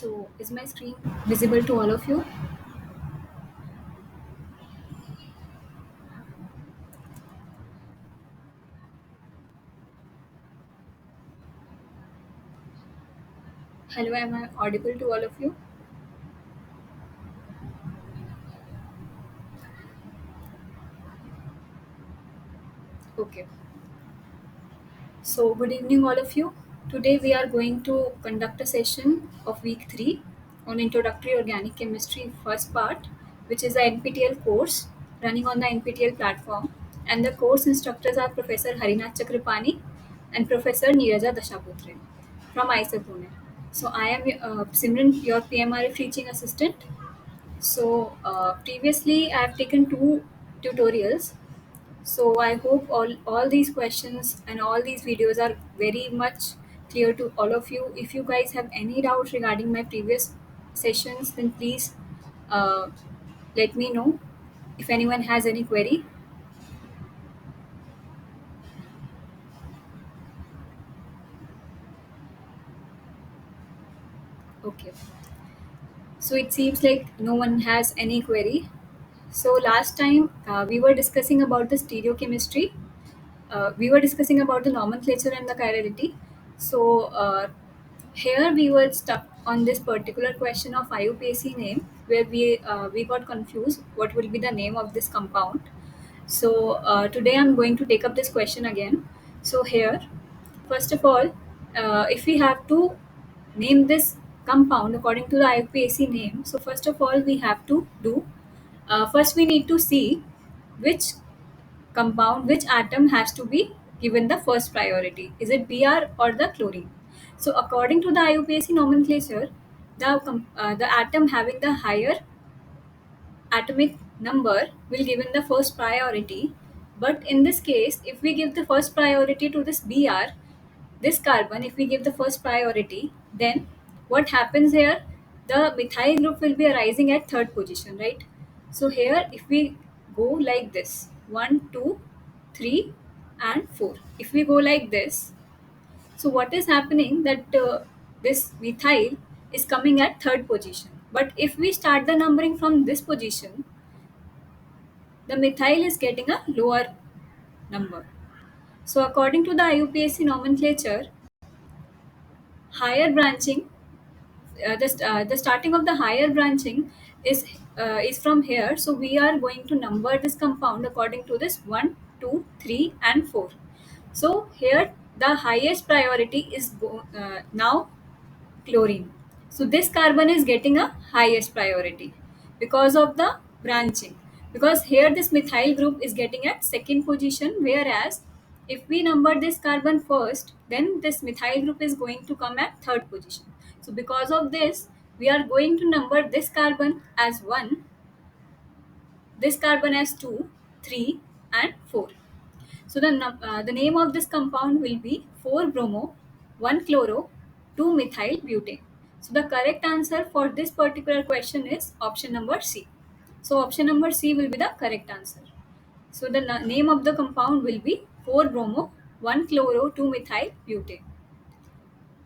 So, is my screen visible to all of you? Hello, am I audible to all of you? Okay. So, good evening, all of you. Today, we are going to conduct a session of week 3 on Introductory Organic Chemistry, first part, which is a NPTEL course running on the NPTEL platform. And the course instructors are Professor Harinath Chakrapani and Professor Neeraja Dashaputre from IISER Pune. So, I am Simran, your PMRF teaching assistant. So, previously I have taken two tutorials. So, I hope all these questions and all these videos are very much clear to all of you. If you guys have any doubts regarding my previous sessions, then please uh, let me know. If anyone has any query, okay. So, it seems like no one has any query. So, last time we were discussing about the stereochemistry. We were discussing about the nomenclature and the chirality. So here we were stuck on this particular question of IUPAC name, where we got confused what will be the name of this compound. So today I'm going to take up this question again. So here, first of all, if we have to name this compound according to the IUPAC name, so first of all we have to do first we need to see which compound, which atom has to be given the first priority. Is it Br or the chlorine? So according to the IUPAC nomenclature, the atom having the higher atomic number will given the first priority. But in this case, if we give the first priority to this Br, this carbon, if we give the first priority, then what happens here? The methyl group will be arising at third position, right? So here, if we go like this, 1, 2, 3, and 4. If we go like this, so what is happening that this methyl is coming at third position. But if we start the numbering from this position, the methyl is getting a lower number. So according to the IUPAC nomenclature, higher branching the starting of the higher branching is from here. So we are going to number this compound according to this 1, 2, 3, and 4. So here the highest priority is now chlorine. So this carbon is getting a highest priority because of the branching. Because here this methyl group is getting at second position, whereas if we number this carbon first, then this methyl group is going to come at third position. So because of this, we are going to number this carbon as 1, this carbon as 2, 3, and 4. So the name of this compound will be 4-bromo, 1-chloro, 2-methyl butane. So the correct answer for this particular question is option number C. So option number C will be the correct answer. So the name of the compound will be 4-bromo, 1-chloro, 2-methyl butane.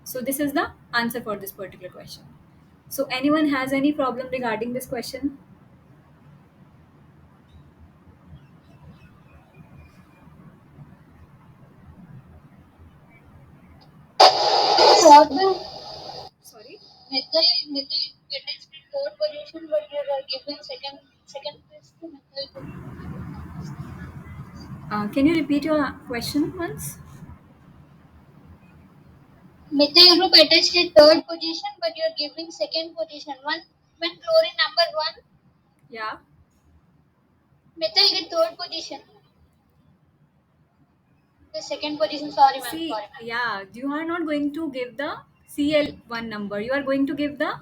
So this is the answer for this particular question. So anyone has any problem regarding this question? What will Sorry. methyl attached in third position, but you are given second place to methyl. Can you repeat your question once? Methyl group attached in third position, but you are giving second position. When chlorine number one, Yeah. methyl get third position. The second position. Sorry, ma'am. See, Sorry, ma'am. yeah, you are not going to give the Cl1 number. You are going to give the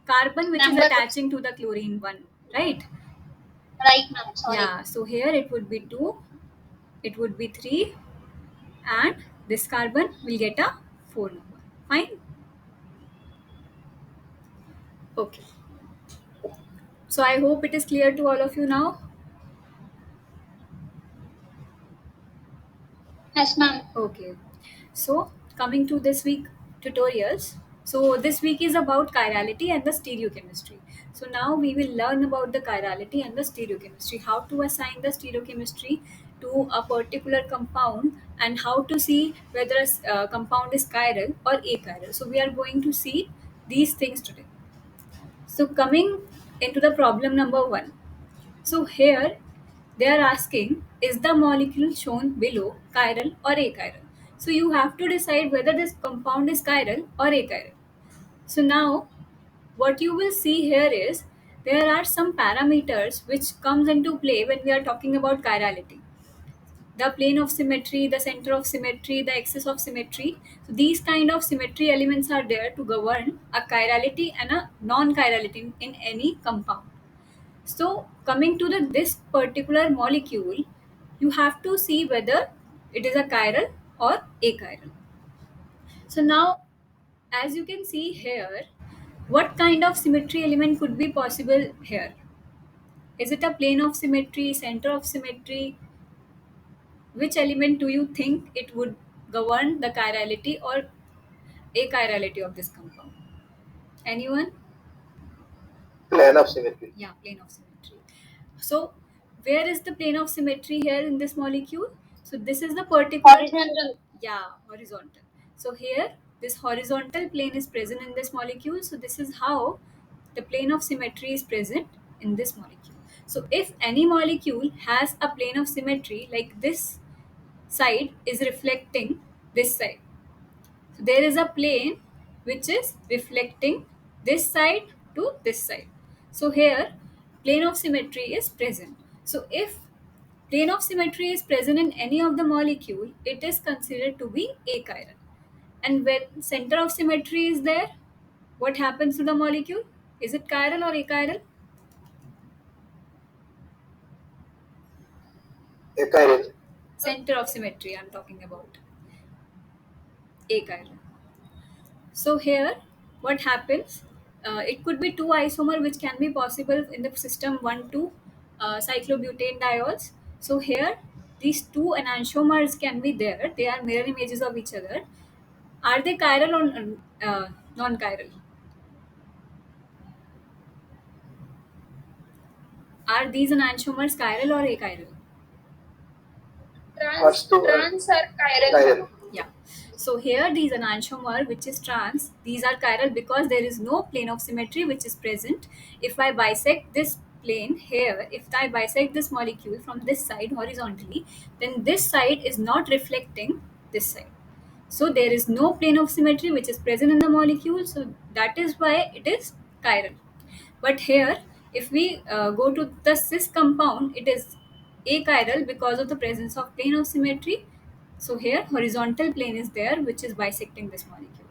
carbon which is Number attaching to the chlorine one, right? right, ma'am. Sorry. Yeah, so here it would be 2, it would be 3, and this carbon will get a 4 number. Fine? Okay. So I hope it is clear to all of you now. Yes, ma'am. Okay. So coming to this week tutorials. So this week is about chirality and the stereochemistry. So now we will learn about the chirality and the stereochemistry, how to assign the stereochemistry to a particular compound, and how to see whether a compound is chiral or achiral. So we are going to see these things today. So coming into the problem number 1. So here they are asking, is the molecule shown below chiral or achiral? So you have to decide whether this compound is chiral or achiral. So now what you will see here is there are some parameters which comes into play when we are talking about chirality. The plane of symmetry, the center of symmetry, the axis of symmetry. So these kind of symmetry elements are there to govern a chirality and a non-chirality in any compound. So coming to this particular molecule, you have to see whether it is a chiral or achiral. So now, as you can see here, what kind of symmetry element could be possible here? Is it a plane of symmetry, center of symmetry? Which element do you think it would govern the chirality or achirality of this compound? Anyone? Plane of symmetry. Yeah, plane of symmetry. So, where is the plane of symmetry here in this molecule? So, this is the particular. Horizontal. Yeah, horizontal. So, here this horizontal plane is present in this molecule. So, this is how the plane of symmetry is present in this molecule. So, if any molecule has a plane of symmetry, like this side is reflecting this side, so there is a plane which is reflecting this side to this side. So here plane of symmetry is present. So if plane of symmetry is present in any of the molecule, it is considered to be achiral. And when center of symmetry is there, what happens to the molecule? Is it chiral or achiral? Achiral. Center of symmetry I'm talking about. Achiral. So here, what happens? It could be two isomer which can be possible in the system 1,2 cyclobutane diols. So here, these two enantiomers can be there. They are mirror images of each other. Are they chiral or non-chiral? Are these enantiomers chiral or achiral? Trans are chiral. Yeah. So here these enantiomer which is trans, these are chiral because there is no plane of symmetry which is present. If I bisect this plane here, if I bisect this molecule from this side horizontally, then this side is not reflecting this side. So there is no plane of symmetry which is present in the molecule. So that is why it is chiral. But here, if we go to the cis compound, it is achiral because of the presence of plane of symmetry. So here, horizontal plane is there, which is bisecting this molecule.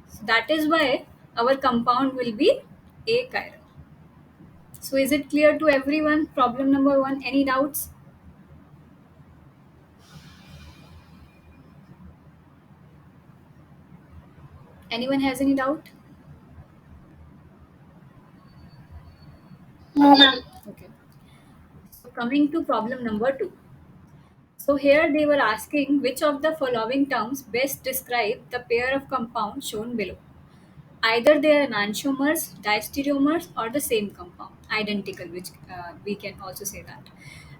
So that is why our compound will be achiral. So is it clear to everyone? Problem number 1. Any doubts? Anyone has any doubt? No, ma'am. Okay. So coming to problem number 2. So here they were asking which of the following terms best describe the pair of compounds shown below. Either they are enantiomers, diastereomers, or the same compound, identical, which we can also say that.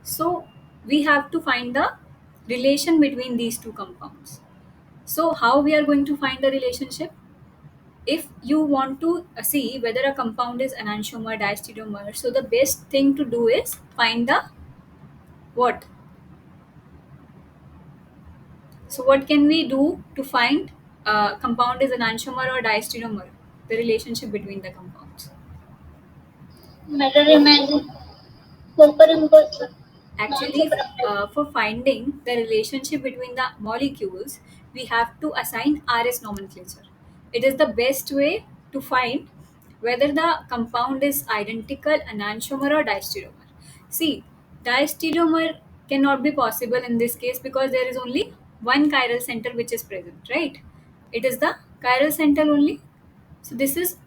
So we have to find the relation between these two compounds. So how we are going to find the relationship? If you want to see whether a compound is enantiomer, diastereomer, so the best thing to do is find the what? So what can we do to find compound is enantiomer or diastereomer? The relationship between the compounds. Mirror image. Superimpose. Actually, Non-superimpose. for finding the relationship between the molecules, we have to assign RS nomenclature. It is the best way to find whether the compound is identical, enantiomer, or diastereomer. See, diastereomer cannot be possible in this case because there is only one chiral center which is present, right? It is the chiral center only. So this is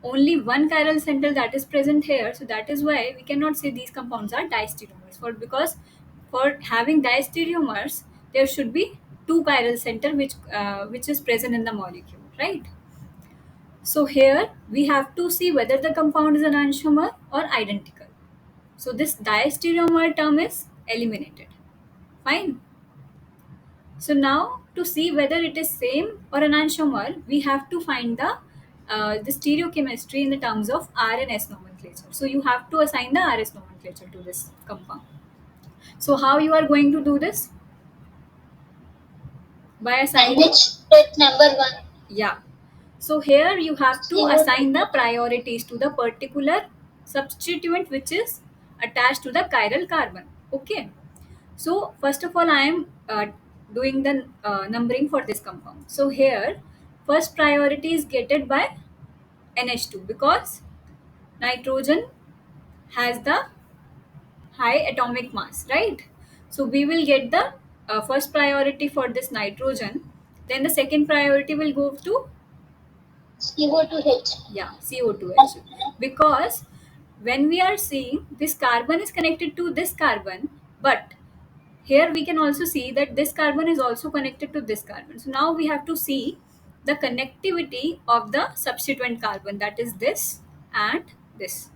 only one chiral center that is present here. So that is why we cannot say these compounds are diastereomers. For because for having diastereomers, there should be two chiral center which is present in the molecule, right? So here we have to see whether the compound is enantiomer or identical. So this diastereomer term is eliminated. Fine. So now to see whether it is same or enantiomer, we have to find the stereochemistry in the terms of R and S nomenclature. So you have to assign the RS nomenclature to this compound. So how you are going to do this? By And assigning, which that number one? yeah. So here you have to CO2. assign the priorities to the particular substituent which is attached to the chiral carbon. Okay. So first of all, I am doing the numbering for this compound. So here, first priority is getted by NH2 because nitrogen has the high atomic mass, right? So we will get the first priority for this nitrogen. Then the second priority will go to, CO2H. yeah, CO2H, because when we are seeing this carbon is connected to this carbon, but here we can also see that this carbon is also connected to this carbon. So now we have to see the connectivity of the substituent carbon, that is this and this.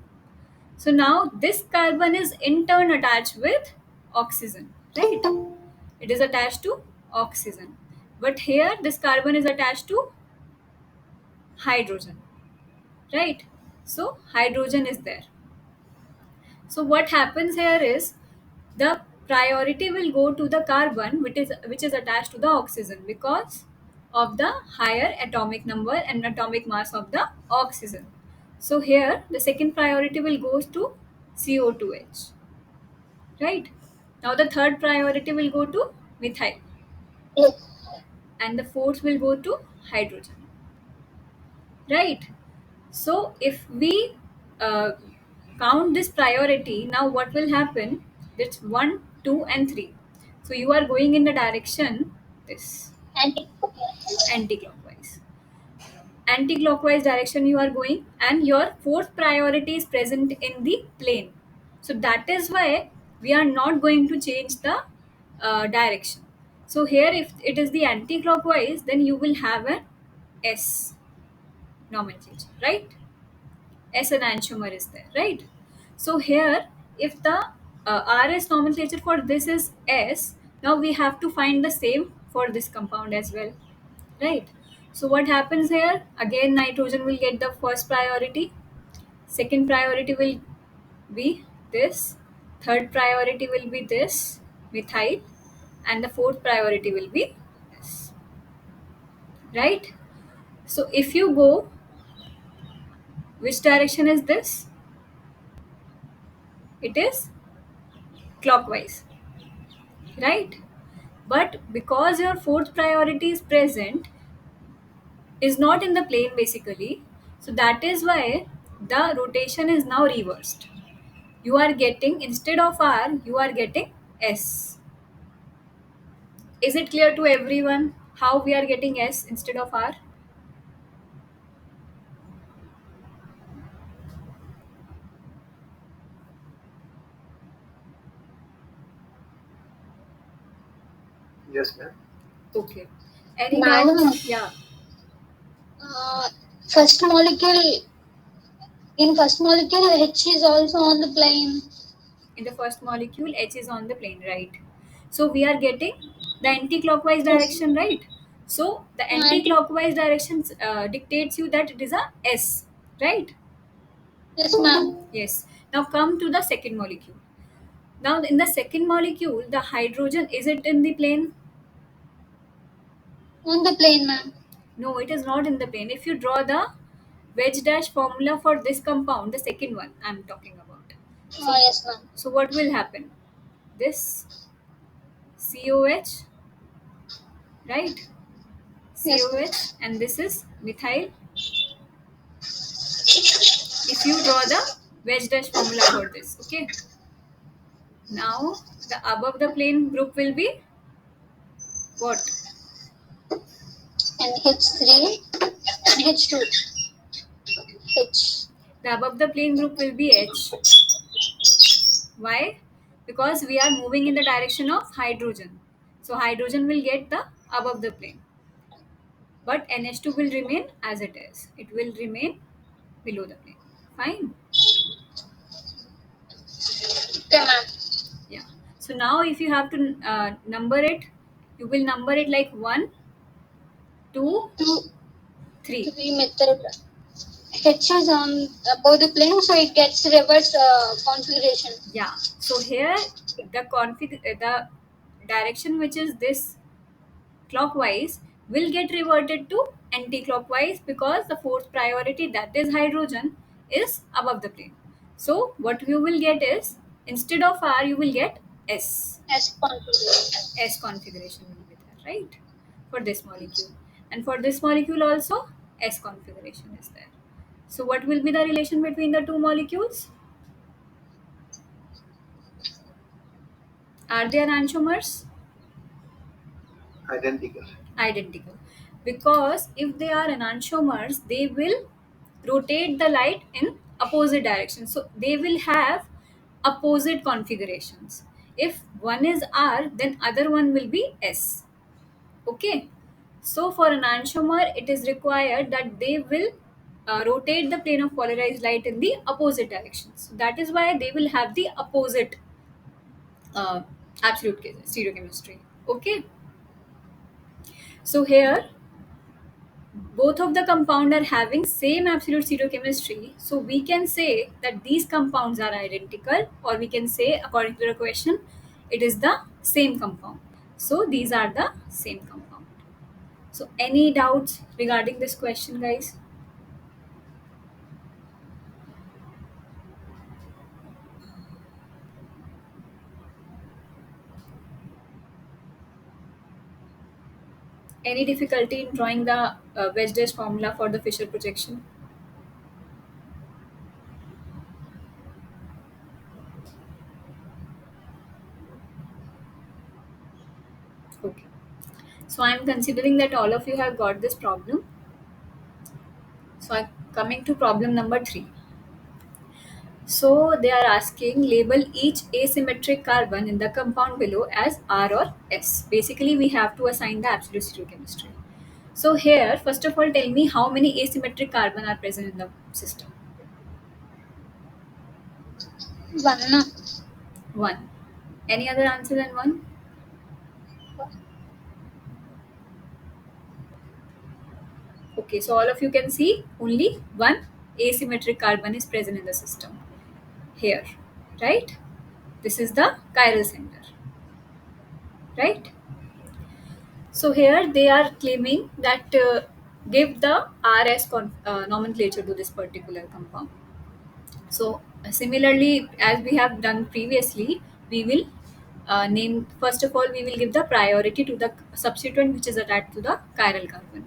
So now this carbon is in turn attached with oxygen, right? It is attached to oxygen. But here this carbon is attached to hydrogen, right? So hydrogen is there. So what happens here is the priority will go to the carbon which is attached to the oxygen because of the higher atomic number and atomic mass of the oxygen. So here the second priority will goes to CO2H, right? Now the third priority will go to methyl Yes. and the fourth will go to hydrogen, right? So if we uh, count this priority, now what will happen? It's 1, 2, and 3. So you are going in the direction this And anti-clockwise. Anti-clockwise direction you are going, and your fourth priority is present in the plane. So that is why we are not going to change the direction. So here, if it is the anti-clockwise, then you will have an S nomenclature, right? S enantiomer is there, right? So here, if the RS nomenclature for this is S, now we have to find the same for this compound as well, right? So what happens here? Again, nitrogen will get the first priority. Second priority will be this. Third priority will be this, methyl, and the fourth priority will be this, right? So if you go, which direction is this? It is clockwise, right? But because your fourth priority is present, is not in the plane basically, so that is why the rotation is now reversed. You are getting, instead of R, you are getting S. Is it clear to everyone how we are getting S instead of R? Yes, ma'am. Okay. Any ma'am, doubts? Yeah. uh, first molecule in first molecule H is also on the plane. In the first molecule, H is on the plane, right? So we are getting the anti-clockwise Yes. direction, right? So the And anti-clockwise direction dictates you that it is a S, right? yes, ma'am. Yes. Now come to the second molecule. Now in the second molecule, the hydrogen, is it in the plane? On the plane, ma'am. No, it is not in the plane. If you draw the wedge dash formula for this compound, the second one I'm talking about. Oh, So, yes, ma'am. so what will happen? This COH, right? Yes, ma'am. COH, and this is methyl. If you draw the wedge dash formula for this, okay. Now the above the plane group will be what? And H3 and H2. H. The above the plane group will be H. Why? Because we are moving in the direction of hydrogen. So hydrogen will get the above the plane. but NH2 will remain as it is. It will remain below the plane. Fine. Okay, ma'am. Yeah. So now if you have to number it, you will number it like 1, 2, Two, 3. three method. H is on above the plane, so it gets reverse configuration. Yeah. So here the direction which is this clockwise will get reverted to anti-clockwise because the fourth priority, that is hydrogen, is above the plane. So what you will get is, instead of R you will get S. S configuration. S configuration will be there, right? For this molecule. And for this molecule also S configuration is there. So what will be the relation between the two molecules? Are they enantiomers? Identical. Identical. Because if they are enantiomers, they will rotate the light in opposite direction. So they will have opposite configurations. If one is R, then other one will be S. Okay. So for an enantiomer, it is required that they will rotate the plane of polarized light in the opposite directions. So that is why they will have the opposite uh, absolute stereochemistry. Okay. So here both of the compound are having same absolute stereochemistry, so we can say that these compounds are identical, or we can say, according to the question, it is the same compound. So these are the same compound. So any doubts regarding this question, guys? Any difficulty in drawing the wedge formula for the Fisher projection? Okay, so I'm considering that all of you have got this problem. So I'm coming to problem number 3. So they are asking, label each asymmetric carbon in the compound below as R or S. Basically, we have to assign the absolute stereochemistry. So here, first of all, tell me how many asymmetric carbon are present in the system. One. One. Any other answer than one? Okay, so all of you can see only one asymmetric carbon is present in the system. Here, right? This is the chiral center, right? So here they are claiming that give the nomenclature to this particular compound. So similarly, as we have done previously, we will name, first of all we will give the priority to the substituent which is attached to the chiral carbon.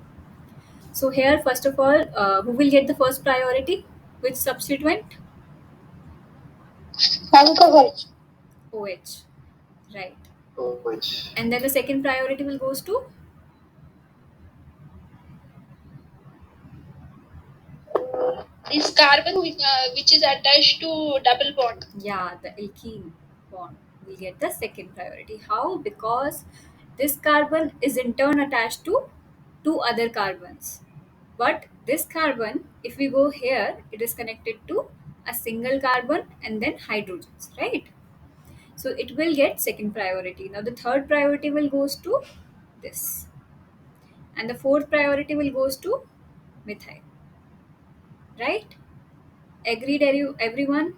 So here first of all, who will get the first priority? Which substituent? Alcohol. OH, right? OH. And then the second priority will goes to, This carbon which is attached to double bond. yeah, the alkene bond will get the second priority. How? Because this carbon is in turn attached to two other carbons. But this carbon, if we go here, it is connected to a single carbon and then hydrogens, right? So it will get second priority. Now the third priority will goes to this. And the fourth priority will goes to methyl. Right? Agreed, everyone?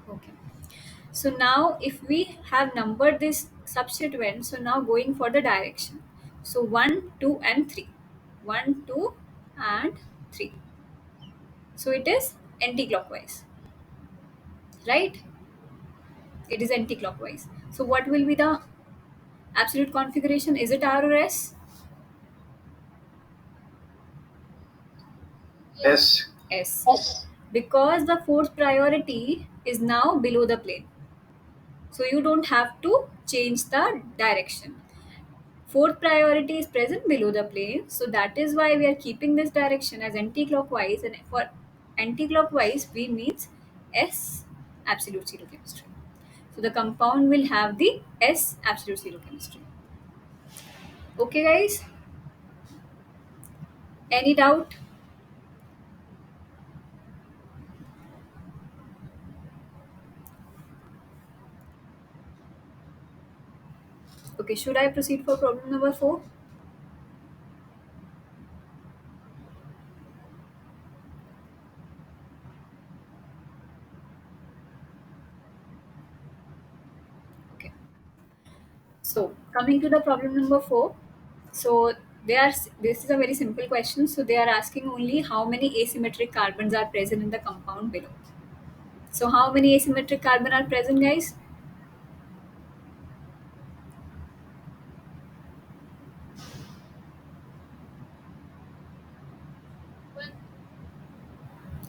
Okay. So now if we have numbered this substituent, so now going for the direction. So 1, 2 and 3. 1, 2 and 3. So it is anti-clockwise. Right? It is anti-clockwise. So what will be the absolute configuration? Is it R or S? S. S. S. Because the fourth priority is now below the plane. So you don't have to change the direction. Fourth priority is present below the plane. So that is why we are keeping this direction as anti-clockwise. And for anti-clockwise, we means S absolute zero chemistry. So the compound will have the S absolute zero chemistry. Okay, guys? Any doubt? Okay, should I proceed for problem number 4? Okay. So, coming to the problem number 4. So, this is a very simple question. So, they are asking only how many asymmetric carbons are present in the compound below. So, how many asymmetric carbon are present, guys?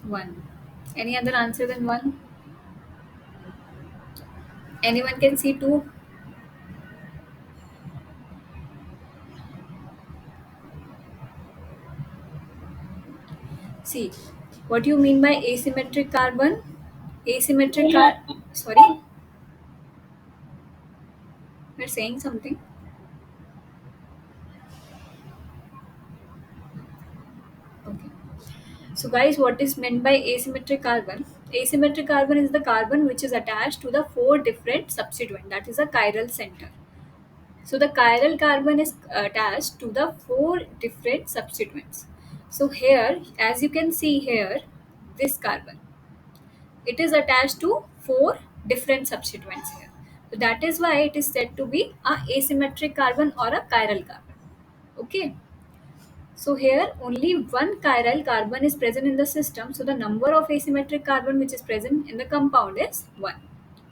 One. Any other answer than one? Anyone can see two? See, what do you mean by asymmetric carbon? Asymmetric car. Sorry, we're saying something. Okay. So, guys, what is meant by asymmetric carbon? Asymmetric carbon is the carbon which is attached to the four different substituent. That is a chiral center. So, the chiral carbon is attached to the four different substituents. So, here, as you can see here, this carbon, it is attached to four different substituents here. So, that is why it is said to be a asymmetric carbon or a chiral carbon. Okay. So here only one chiral carbon is present in the system. So the number of asymmetric carbon which is present in the compound is 1.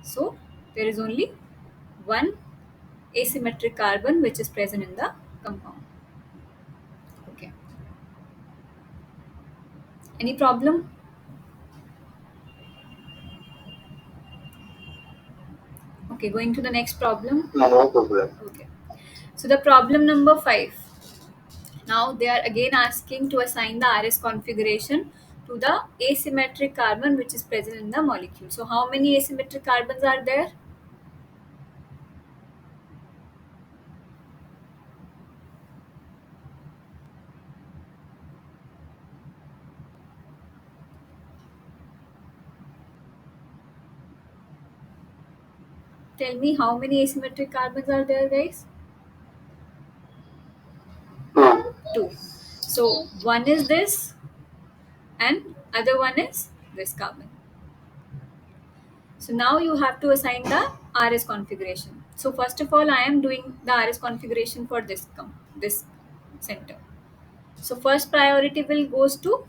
So there is only one asymmetric carbon which is present in the compound. Okay. Any problem? Okay, going to the next problem. No problem. Okay. So the problem number 5. Now they are again asking to assign the RS configuration to the asymmetric carbon which is present in the molecule. So how many asymmetric carbons are there? Tell me how many asymmetric carbons are there, guys? Two. Two. So one is this and other one is this carbon. So now you have to assign the RS configuration. So first of all, I am doing the RS configuration for this center. So first priority will goes to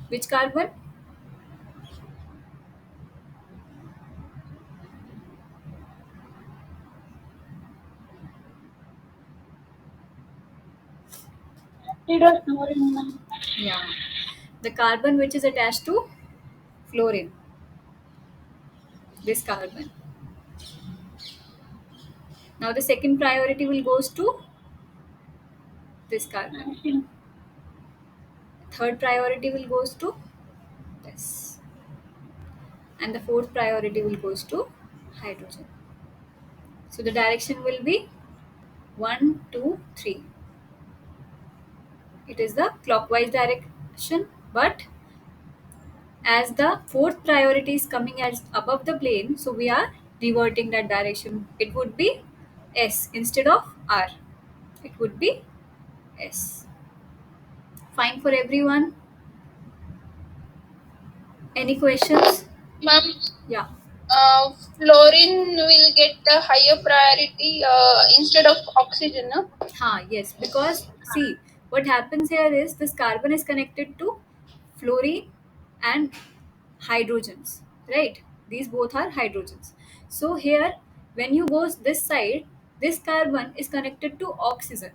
which carbon? Yeah, the carbon which is attached to fluorine. This carbon. Now the second priority will goes to this carbon. Third priority will goes to this, and the fourth priority will goes to hydrogen. So the direction will be 1, 2, 3. It is the clockwise direction, but as the fourth priority is coming as above the plane, so we are reverting that direction. It would be S instead of R. It would be S. Fine for everyone. Any questions? Ma'am, Yeah. fluorine will get a higher priority instead of oxygen, no? Yes, because see, what happens here is this carbon is connected to fluorine and hydrogens, right? These both are hydrogens. So here, when you go this side, this carbon is connected to oxygen.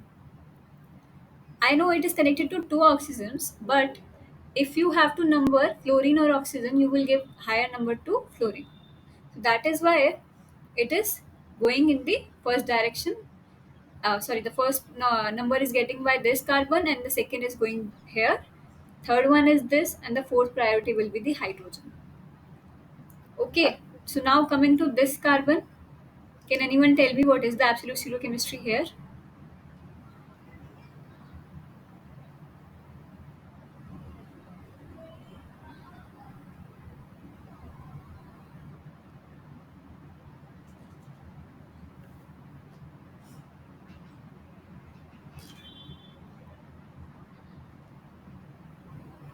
I know it is connected to two oxygens, but if you have to number fluorine or oxygen, you will give higher number to fluorine. So that is why it is going in the first direction. Sorry, the first number is getting by this carbon, and the second is going here. Third one is this, and the fourth priority will be the hydrogen. Okay, so now coming to this carbon, can anyone tell me what is the absolute zero chemistry here?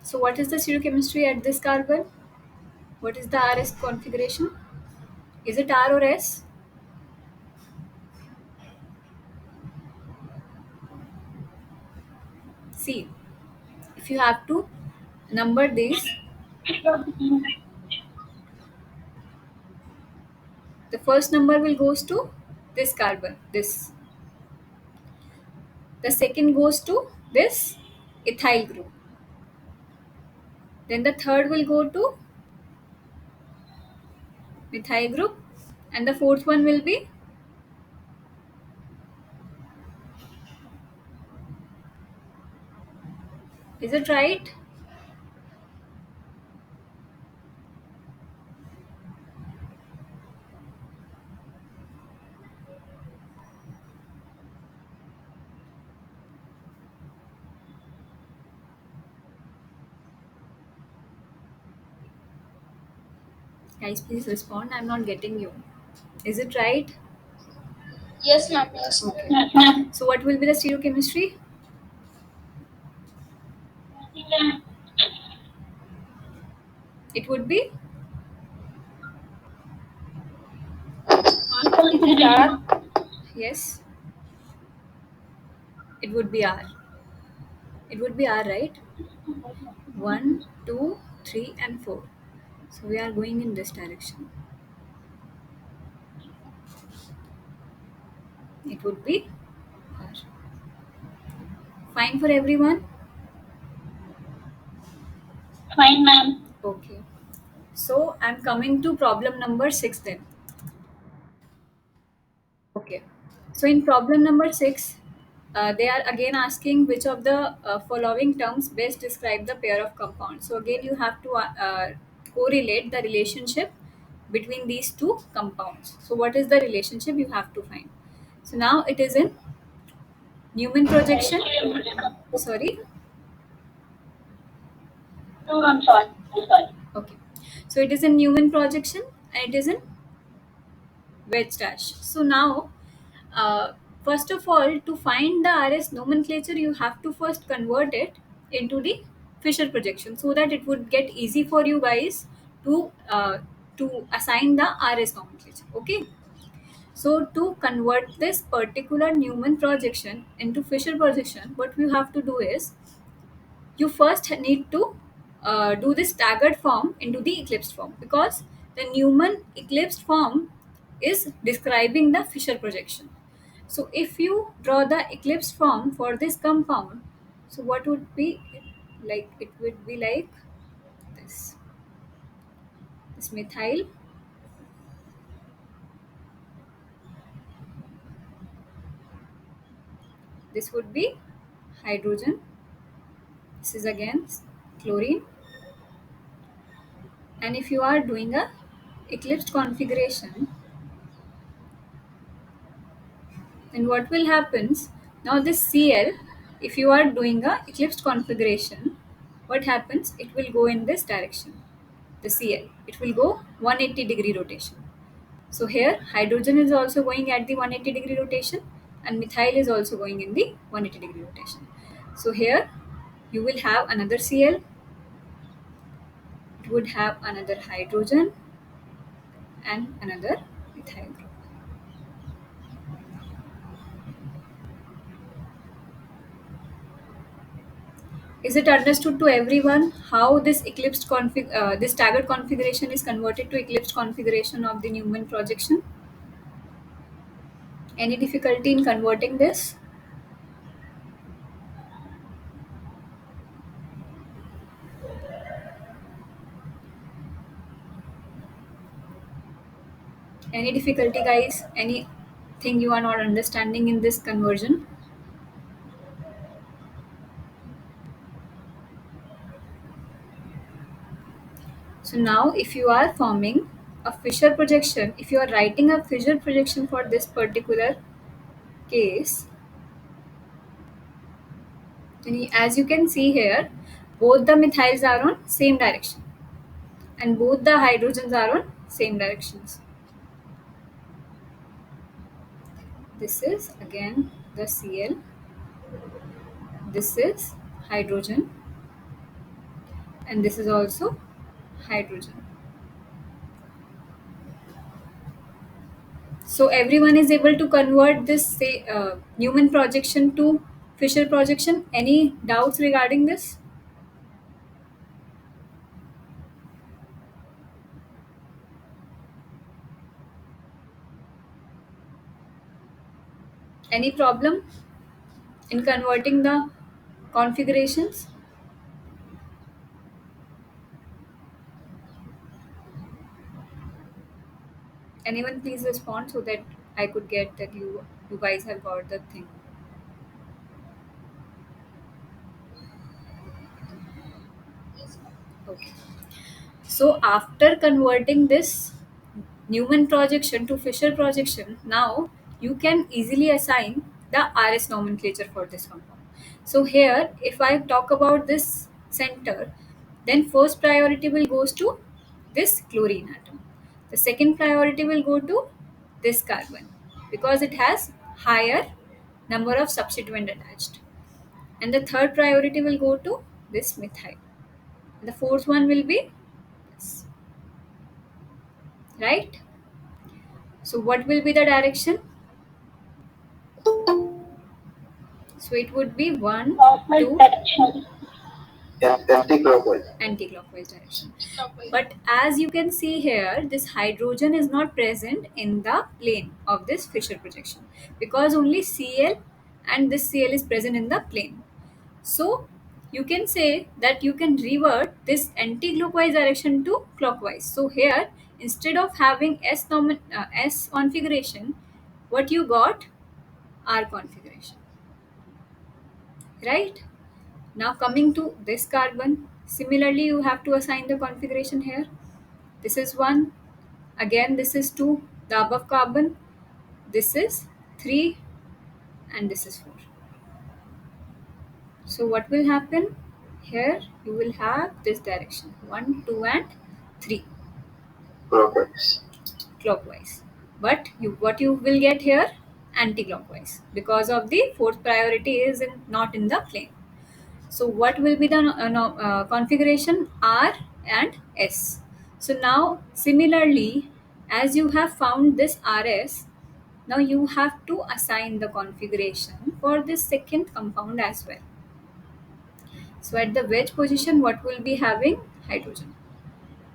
So what is the zero chemistry at this carbon? What is the RS configuration? Is it R or S? See, if you have to number these, the first number will goes to this carbon, this. The second goes to this ethyl group. Then the third will go to methyl group, and the fourth one will be. Is it right? Guys, please respond. I'm not getting you. Is it right? Yes, ma'am. Yes, Okay. ma'am. So what will be the stereochemistry? It would be yes. It would be R. It would be R, right? 1, 2, 3, and 4. So we are going in this direction. It would be R. Fine for everyone? Fine, ma'am. Okay. So I'm coming to problem number 6 then. Okay. So in problem number 6, they are again asking which of the following terms best describe the pair of compounds. So again, you have to correlate the relationship between these two compounds. So what is the relationship you have to find? So now it is in Newman projection. Sorry. No, I'm sorry. I'm sorry. Okay. So it is in Newman projection and it is in wedge dash. So now, uh, first of all, to find the RS nomenclature, you have to first convert it into the Fisher projection so that it would get easy for you guys to assign the RS nomenclature. Okay. So to convert this particular Newman projection into Fisher projection, what you have to do is you first need to do this staggered form into the eclipsed form, because the Newman eclipsed form is describing the Fisher projection. So if you draw the eclipsed form for this compound, so what would be like? It would be like this. This methyl, this would be hydrogen. This is again chlorine. And if you are doing a eclipsed configuration, then what will happens, now this Cl, if you are doing a eclipsed configuration, what happens, it will go in this direction. The Cl, it will go 180-degree rotation. So here hydrogen is also going at the 180-degree rotation and methyl is also going in the 180-degree rotation. So here you will have another Cl, it would have another hydrogen and another methyl group. Is it understood to everyone how this this staggered configuration is converted to eclipsed configuration of the Newman projection? Any difficulty in converting this? Any difficulty, guys? Anything you are not understanding in this conversion? So now, if you are forming a Fisher projection, if you are writing a Fisher projection for this particular case, then as you can see here, both the methyls are on same direction and both the hydrogens are on same directions. This is again the Cl, this is hydrogen, and this is also hydrogen. So everyone is able to convert this say Newman projection to Fisher projection. Any doubts regarding this? Any problem in converting the configurations? Anyone please respond so that I could get that you guys have got the thing. Okay. So after converting this Newman projection to Fisher projection, now you can easily assign the RS nomenclature for this compound. So here, if I talk about this center, then first priority will goes to this chlorine atom. The second priority will go to this carbon because it has higher number of substituent attached. And the third priority will go to this methyl. And the fourth one will be this, right? So what will be the direction? So it would be 1, Clockwise 2, direction. Anti-clockwise. anti-clockwise direction. But as you can see here, this hydrogen is not present in the plane of this Fisher projection because only Cl and this Cl is present in the plane. So you can say that you can revert this anti-clockwise direction to clockwise. So here, instead of having S configuration, what you got? R configuration, right? Now coming to this carbon, similarly you have to assign the configuration here. This is 1, again this is 2, the above carbon, this is 3, and this is 4. So what will happen? Here you will have this direction 1, 2 and 3 Clockwise. clockwise. But what you will get here? Anti-clockwise because of the fourth priority is not in the plane. So what will be the configuration? R and S. So now similarly, as you have found this RS, now you have to assign the configuration for this second compound as well. So at the wedge position, what will be having? Hydrogen.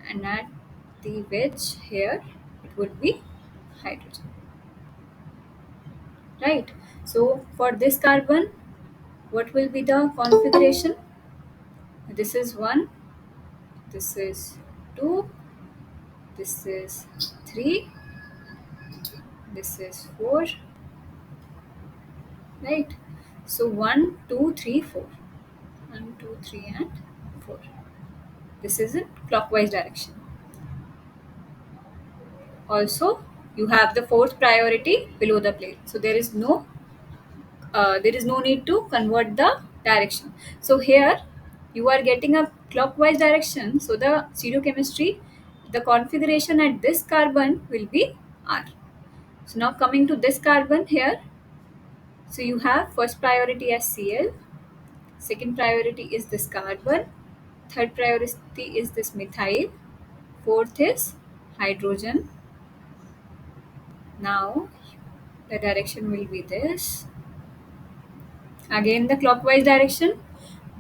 And at the wedge here, it would be hydrogen. Right? So for this carbon, what will be the configuration? This is 1, this is 2, this is 3, this is 4, right? So 1, 2, 3, 4. 1, 2, 3, and 4. This is in clockwise direction. Also, you have the fourth priority below the plate. So there is no need to convert the direction. So here you are getting a clockwise direction. So the stereochemistry, the configuration at this carbon will be R. So now coming to this carbon here, so you have first priority as Cl, second priority is this carbon, third priority is this methyl, fourth is hydrogen. Now the direction will be this. Again the clockwise direction.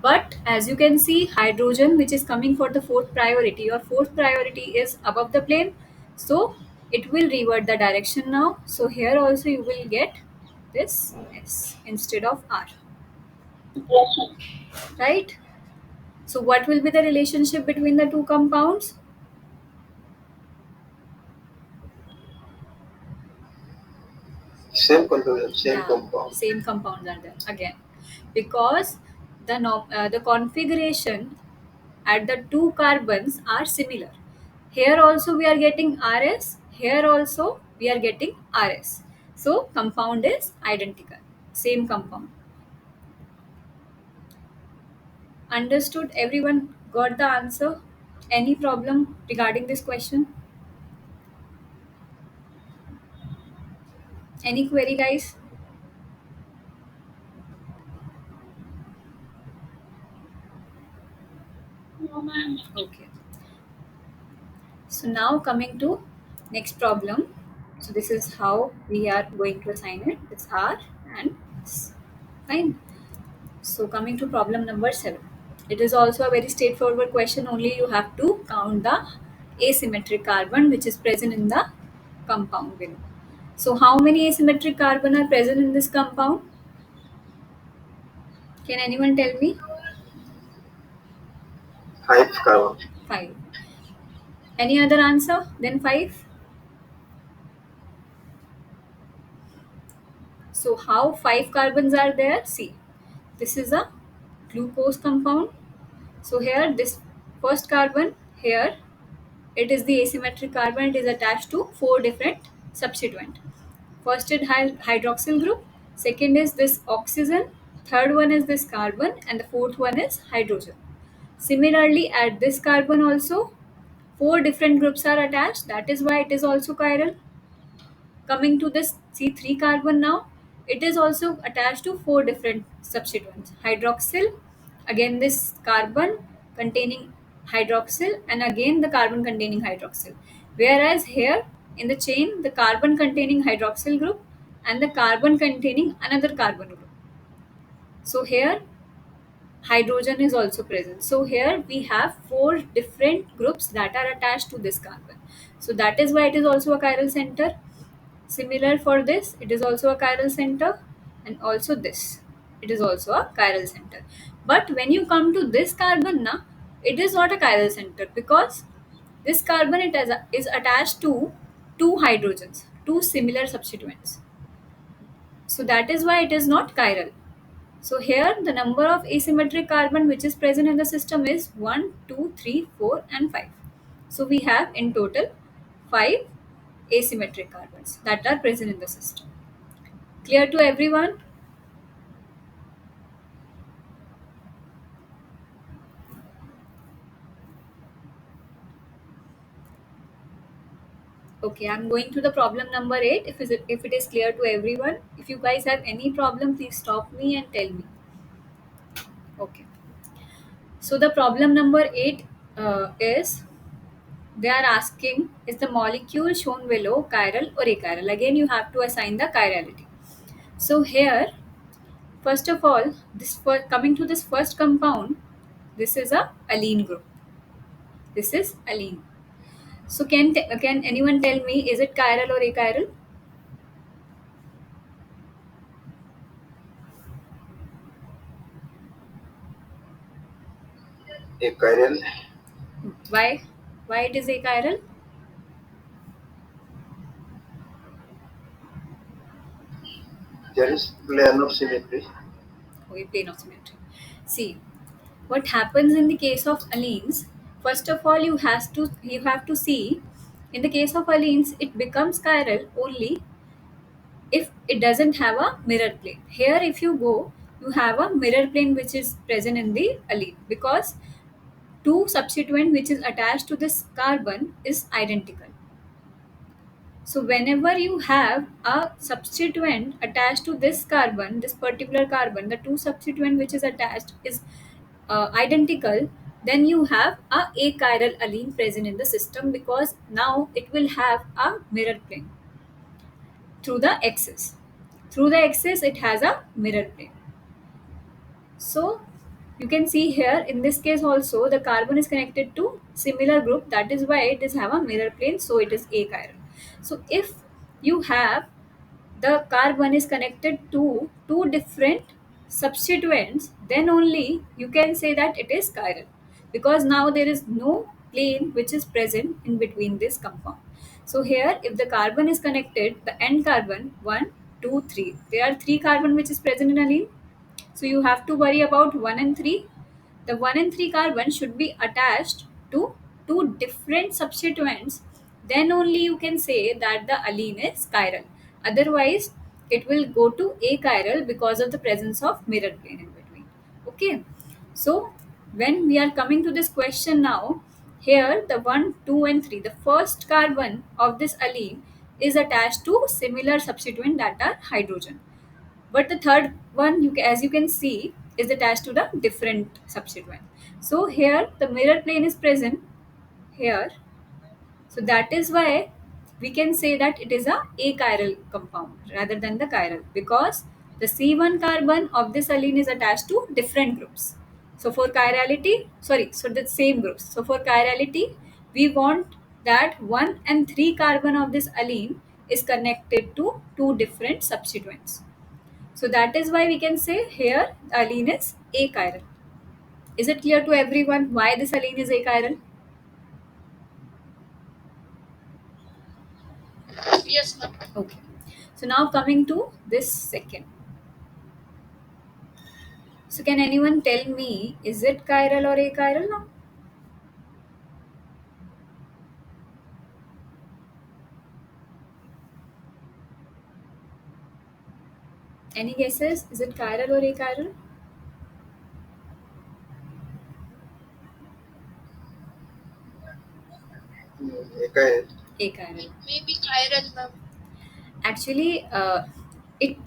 But as you can see, hydrogen which is coming for the fourth priority, your fourth priority is above the plane. So it will revert the direction now. So here also you will get this S instead of R. Yes, ma'am. Right? So what will be the relationship between the two compounds? Same configuration, same Yeah, compound. same compounds are there again because the configuration at the two carbons are similar. Here also we are getting RS, here also we are getting RS. So compound is identical, same compound. Understood? Everyone got the answer? Any problem regarding this question? Any query, guys? No, ma'am. Okay. So now coming to next problem. So this is how we are going to assign it. It's R and S. Fine. So coming to problem number 7. It is also a very straightforward question. Only you have to count the asymmetric carbon which is present in the compound below. So how many asymmetric carbon are present in this compound? Can anyone tell me? 5 carbon. 5. Any other answer? Then 5. So how 5 carbons are there? See, this is a glucose compound. So here this first carbon here, it is the asymmetric carbon. It is attached to 4 different substituent. First is hydroxyl group, second is this oxygen, third one is this carbon, and the fourth one is hydrogen. Similarly, at this carbon also 4 different groups are attached. That is why it is also chiral. Coming to this C3 carbon now, it is also attached to 4 different substituents. Hydroxyl, again this carbon containing hydroxyl, and again the carbon containing hydroxyl. Whereas here in the chain, the carbon containing hydroxyl group and the carbon containing another carbon group. So here hydrogen is also present. So here we have 4 different groups that are attached to this carbon. So that is why it is also a chiral center. Similar for this, it is also a chiral center, and also this, it is also a chiral center. But when you come to this carbon now, it is not a chiral center because this carbon is attached to two hydrogens, two similar substituents. So that is why it is not chiral. So here the number of asymmetric carbon which is present in the system is 1, 2, 3, 4, and 5. So we have in total 5 asymmetric carbons that are present in the system. Clear to everyone? Okay, I'm going to the problem number 8. If it is clear to everyone, if you guys have any problem, please stop me and tell me. Okay. So the problem number 8 is they are asking, is the molecule shown below chiral or achiral? Again, you have to assign the chirality. So here, first of all, coming to this first compound, this is a alene group. This is alene. So can anyone tell me, is it chiral or achiral? A chiral. Why? Why it is achiral? There is plane of symmetry. Okay, plane of symmetry. See, what happens in the case of allenes? First of all, you have to see. In the case of allenes, it becomes chiral only if it doesn't have a mirror plane. Here, if you go, you have a mirror plane which is present in the allene because two substituent which is attached to this carbon is identical. So whenever you have a substituent attached to this carbon, this particular carbon, the two substituent which is attached is identical, then you have a achiral allene present in the system because now it will have a mirror plane through the axis. Through the axis, it has a mirror plane. So you can see here in this case also the carbon is connected to similar group. That is why it is have a mirror plane. So it is achiral. So if you have the carbon is connected to two different substituents, then only you can say that it is chiral because now there is no plane which is present in between this compound. So here if the carbon is connected, the end carbon 1, 2, 3, there are 3 carbon which is present in allene. So you have to worry about 1 and 3. The 1 and 3 carbon should be attached to two different substituents, then only you can say that the allene is chiral. Otherwise, it will go to achiral because of the presence of mirror plane in between. Okay, so when we are coming to this question now, here the 1, 2, and 3, the first carbon of this allene is attached to similar substituent that are hydrogen. But the third one, as you can see, is attached to the different substituent. So here the mirror plane is present here. So that is why we can say that it is a achiral compound rather than the chiral, because the C1 carbon of this allene is attached to different groups. So for chirality, so the same groups. So for chirality, we want that 1 and 3 carbon of this allene is connected to two different substituents. So that is why we can say here allene is achiral. Is it clear to everyone why this allene is achiral? Yes, ma'am. Okay. So now coming to this second. So can anyone tell me, is it chiral or achiral now? Any guesses? Is it chiral or achiral? Achiral. Achiral. Maybe chiral, ma'am. Actually, it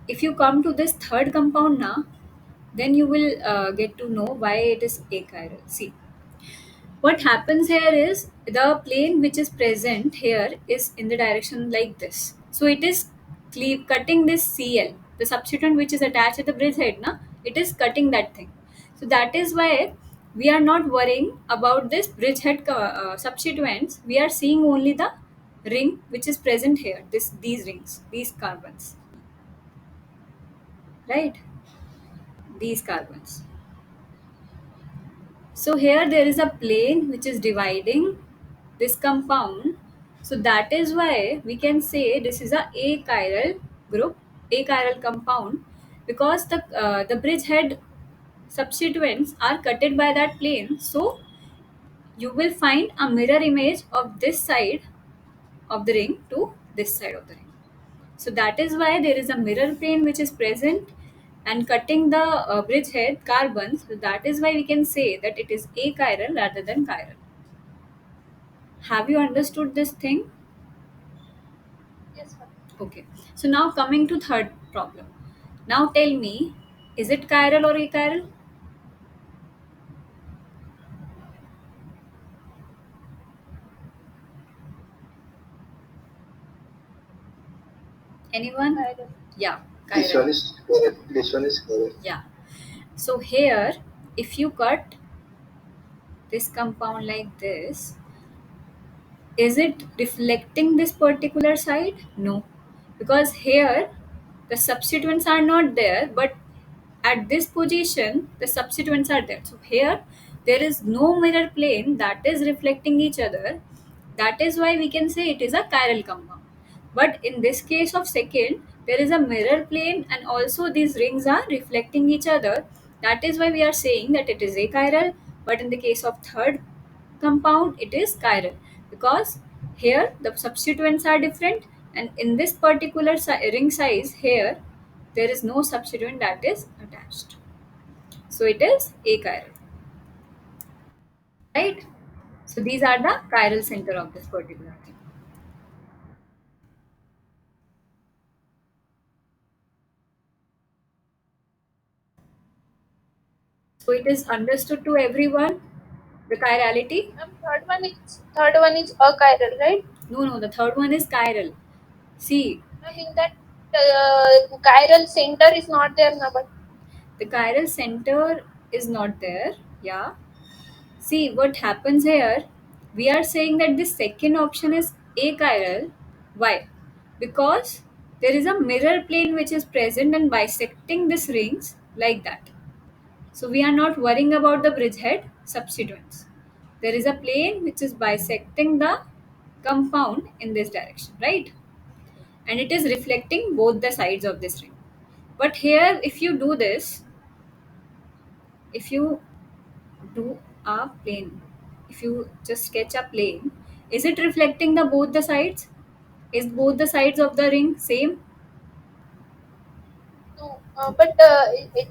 if you come to this third compound now, then you will get to know why it is achiral. See, what happens here is the plane which is present here is in the direction like this. So it is cutting this Cl, the substituent which is attached at the bridge head, na, it is cutting that thing. So that is why we are not worrying about this bridgehead substituents. We are seeing only the ring which is present here, these rings, these carbons, right? These carbons. So here there is a plane which is dividing this compound. So that is why we can say this is a achiral group, achiral compound, because the bridgehead substituents are cutted by that plane. So you will find a mirror image of this side of the ring to this side of the ring. So that is why there is a mirror plane which is present and cutting the bridgehead carbons. So that is why we can say that it is achiral rather than chiral. Have you understood this thing? Yes, ma'am. Okay. So now coming to third problem. Now tell me, is it chiral or achiral? Anyone? Chiral. Yeah, This chiral. one is correct. This one is correct. Yeah. So here, if you cut this compound like this, is it reflecting this particular side? No, because here the substituents are not there, but at this position the substituents are there. So here there is no mirror plane that is reflecting each other. That is why we can say it is a chiral compound. But in this case of second, there is a mirror plane and also these rings are reflecting each other. That is why we are saying that it is achiral. But in the case of third compound, it is chiral, because here the substituents are different, and in this particular ring size here there is no substituent that is attached. So it is achiral, right? So these are the chiral center of this particular thing. So it is understood to everyone, the chirality? Ma'am, third one is achiral, right? No, no, the third one is chiral. See, Ma'am, in that chiral center is not there, na, but the chiral center is not there. Yeah. See, what happens here, we are saying that the second option is achiral. Why? Because there is a mirror plane which is present and bisecting these rings like that. So we are not worrying about the bridgehead substituents. There is a plane which is bisecting the compound in this direction, right? And it is reflecting both the sides of this ring. But here, if you do this, if you do a plane, if you just sketch a plane, is it reflecting the both the sides? Is both the sides of the ring same? No,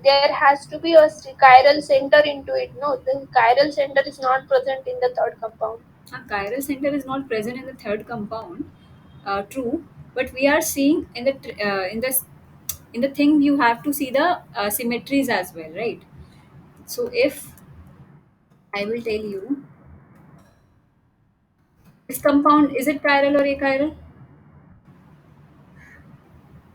there has to be a chiral center into it. No, the chiral center is not present in the third compound. A chiral center is not present in the third compound. True, but we are seeing in the in the thing you have to see the symmetries as well, right? So if I will tell you, this compound, is it chiral or achiral?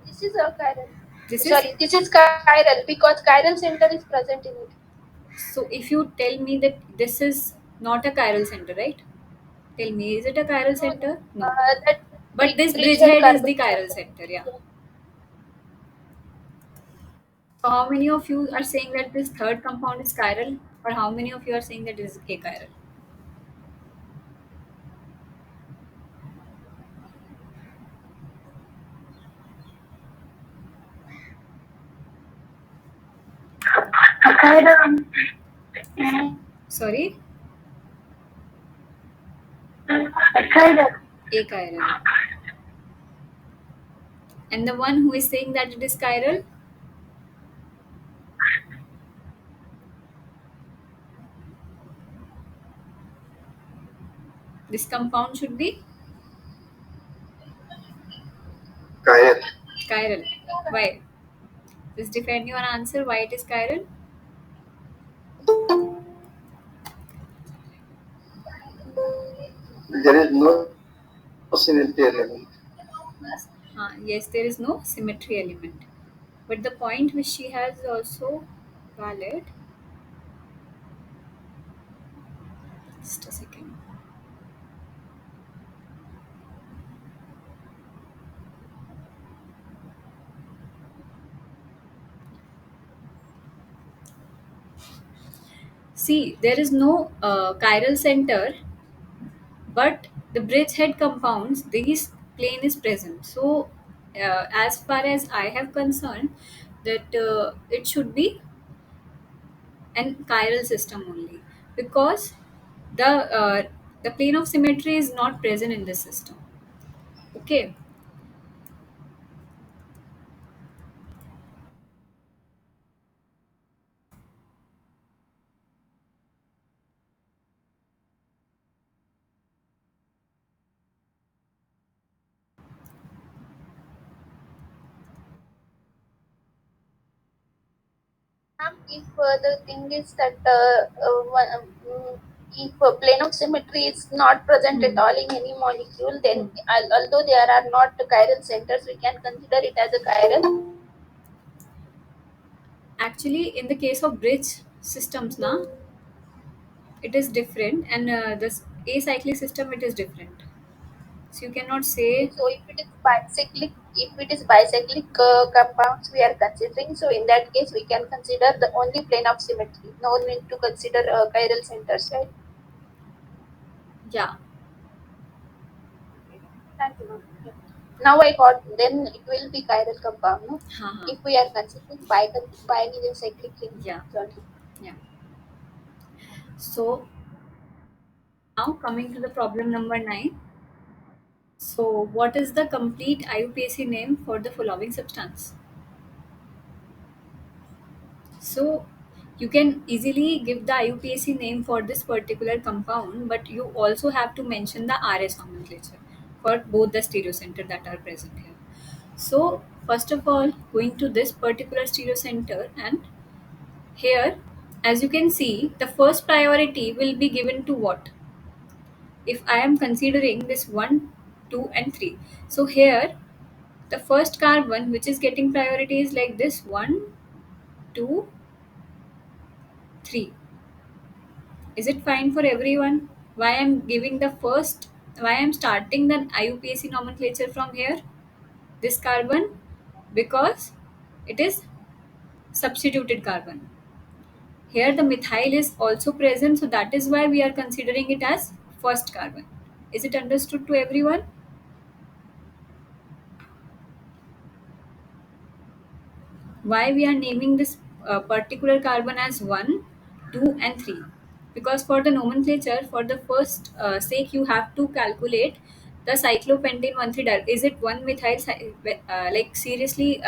This is a chiral. This is. Sorry, this is chiral because chiral center is present in it. So if you tell me that this is not a chiral center, right? Tell me, is it a chiral No, no. center? No. That But this bridgehead bridgehead is carbon the is chiral also. center, yeah. Yeah. So how many of you are saying that this third compound is chiral, or how many of you are saying that it is achiral? Chiral. Sorry, Chiral. achiral. And the one who is saying that it is chiral, this compound should be Chiral. chiral. Why? Just defend your answer. Why it is chiral? There is no symmetry element. Yes, there is no symmetry element. But the point which she has is also valid. Just a second. See, there is no chiral center, but the bridgehead compounds, these plane is present. So, as far as I have concerned, that it should be an chiral system only, because the the plane of symmetry is not present in this system. Okay. If the thing is that if a plane of symmetry is not present at Hmm. all in any molecule, then Hmm. although there are not chiral centers, we can consider it as a chiral. Actually, in the case of bridge systems, na, it is different, and this acyclic system, it is different. So you cannot say. So if it is bicyclic compounds we are considering, so in that case we can consider the only plane of symmetry. No need to consider chiral centers, right? Yeah. Thank you, ma'am. Yeah. Now I got, then it will be chiral compound, no? Ha ha. If we are considering biennial cyclic rings Yeah. only. Yeah. So now coming to the problem number 9. So what is the complete IUPAC name for the following substance? So you can easily give the IUPAC name for this particular compound, but you also have to mention the RS nomenclature for both the stereocenter that are present here. So first of all, going to this particular stereocenter, and here, as you can see, the first priority will be given to what? If I am considering this 1, 2, and 3. So here, the first carbon which is getting priority is like this: 1, 2, 3. Is it fine for everyone? Why I'm giving the first, why I'm starting the IUPAC nomenclature from here? This carbon, because it is substituted carbon. Here the methyl is also present, so that is why we are considering it as first carbon. Is it understood to everyone? Why we are naming this particular carbon as 1, 2, and 3? because for the nomenclature, for the first sake, you have to calculate the cyclopentane 1,3 diol. Is it one methyl? Like seriously,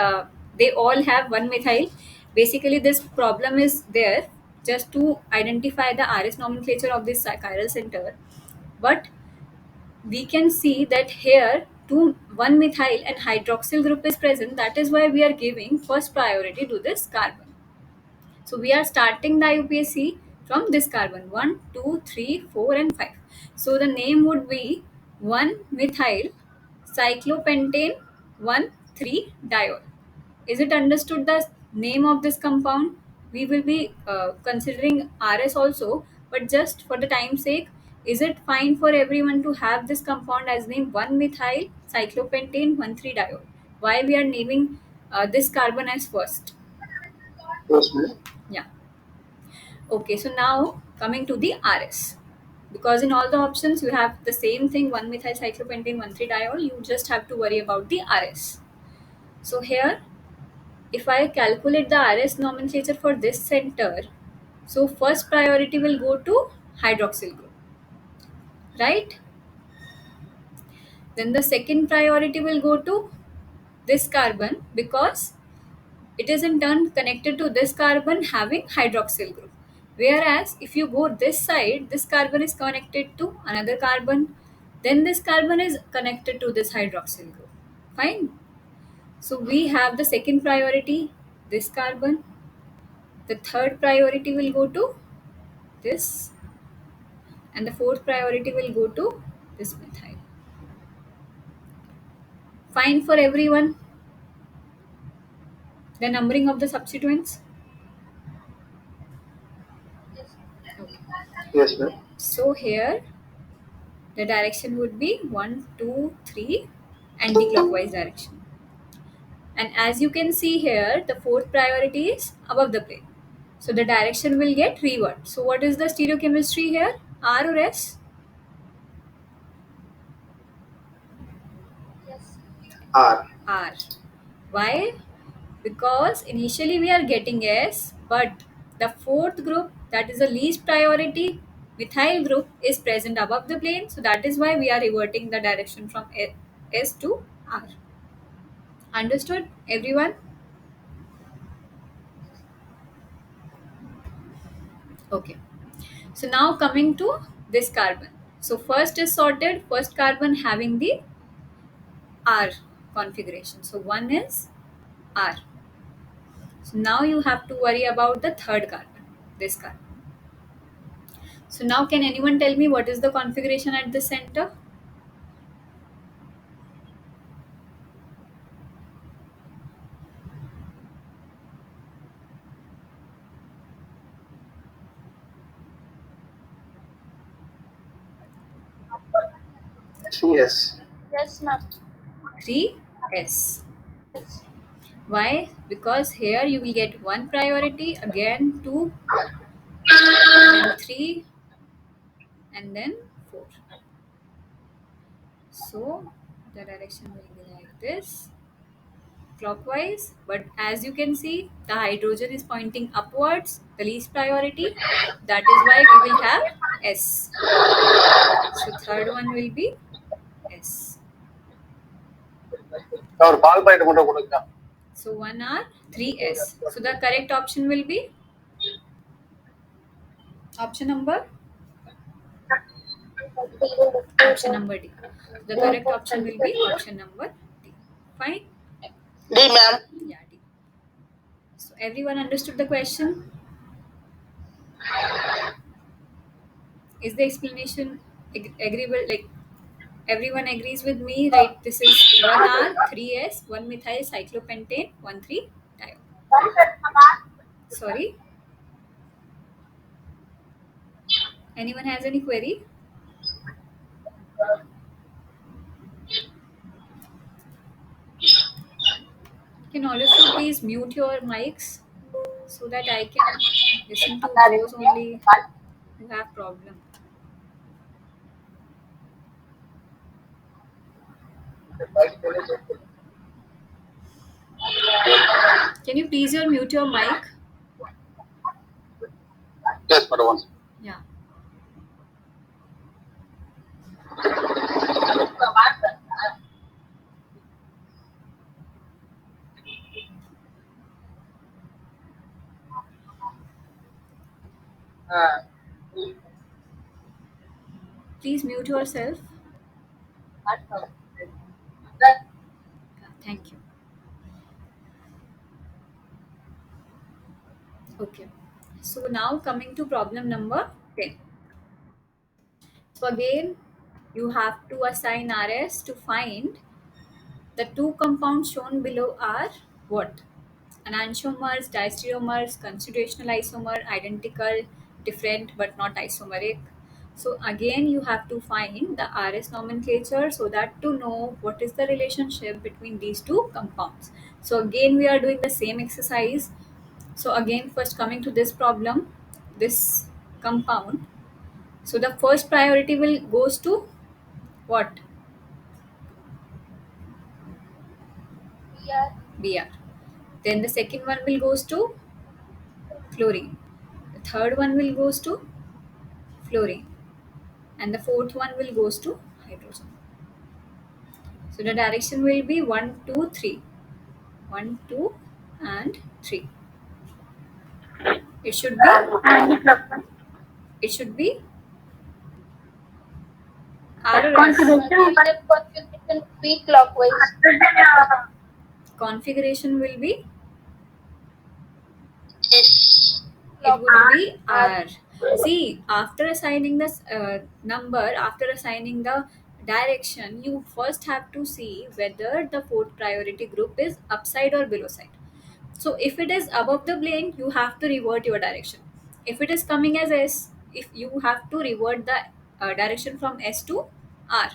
they all have one methyl. Basically, this problem is there just to identify the RS nomenclature of this chiral center. But we can see that here two one methyl and hydroxyl group is present. That is why we are giving first priority to this carbon. So we are starting the IUPAC from this carbon 1, 2, 3, 4, and 5. So the name would be 1 methyl cyclopentane 1 3 diol. Is it understood the name of this compound? We will be considering RS also, but just for the time's sake, is it fine for everyone to have this compound as name 1 methyl cyclopentane 1 3 diol? Why we are naming this carbon as first? Yes, ma'am. Yeah. Okay, so now coming to the RS. Because in all the options you have the same thing 1 methyl cyclopentane 1 3 diol, you just have to worry about the RS. So here, if I calculate the RS nomenclature for this center, so first priority will go to hydroxyl group, right? Then the second priority will go to this carbon because it is in turn connected to this carbon having hydroxyl group. Whereas if you go this side, this carbon is connected to another carbon, then this carbon is connected to this hydroxyl group. Fine. So we have the second priority, this carbon. The third priority will go to this, and the fourth priority will go to this methyl. Fine for everyone. The numbering of the substituents. Yes. Okay. Yes, ma'am. So here the direction would be 1, 2, 3, anti-clockwise direction. And as you can see here, the fourth priority is above the plane. So the direction will get revert. So what is the stereochemistry here? R or S? Yes. R. R. Why? Because initially we are getting S, but the fourth group, that is the least priority methyl group, is present above the plane. So that is why we are reverting the direction from S to R. Understood, everyone? Okay. So now coming to this carbon. So first is sorted, first carbon having the R configuration. So one is R. So now you have to worry about the third carbon, this carbon. So now can anyone tell me what is the configuration at the center? Yes. Yes, ma'am. 3S. Yes. Why? Because here you will get one priority, again 2, then 3, and then 4. So the direction will be like this, clockwise. But as you can see, the hydrogen is pointing upwards, the least priority. That is why we will have S. So third one will be S. और बाल पाइट मोटा मोटा So 1R, 3S. So the correct option will be option number option number D. The correct option will be option number D. Fine? D, ma'am. Yeah, D. So everyone understood the question? Is the explanation agreeable? Like everyone agrees with me, right? This is 1R, 3S, 1 methyl cyclopentane, 1 3 diol. Sorry, anyone has any query? Can all of you please mute your mics so that I can listen to those only who have problem. Can you please mute your mic? Yes, madam. Yeah. Please mute yourself. Thank you. Okay. So now coming to problem number 10. So again, you have to assign RS to find the two compounds shown below are what? Enantiomers, diastereomers, constitutional isomer, identical, different but not isomeric. So again, you have to find the RS nomenclature so that to know what is the relationship between these two compounds. So again, we are doing the same exercise. So again, first coming to this problem, this compound. So the first priority will goes to what? Yeah. Br. Then the second one will goes to chlorine. The third one will goes to fluorine, and the fourth one will goes to hydrogen. So the direction will be 1, 2, 3. 1, 2, and 3. It should be it should be R or S. Maybe the configuration would be clockwise. Configuration will be it would Clockwise. be R. See, after assigning the number, after assigning the direction, you first have to see whether the fourth priority group is upside or below side. So if it is above the plane, you have to revert your direction. If it is coming as S, if you have to revert the direction from S to R.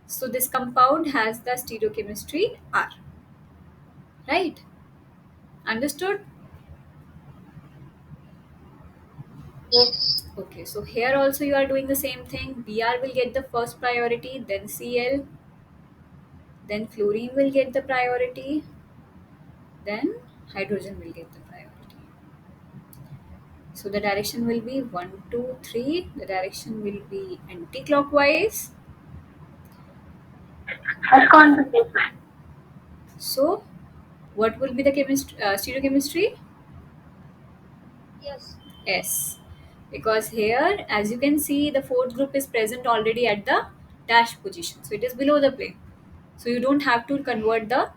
So this compound has the stereochemistry R. Right? Understood? Yes. Okay, so here also you are doing the same thing. Br will get the first priority, then Cl, then fluorine will get the priority, then hydrogen will get the priority. So the direction will be 1, 2, 3. The direction will be anti-clockwise. So what will be the stereochemistry? Yes. S. Because here, as you can see, the fourth group is present already at the dash position. So it is below the plane. So you don't have to convert the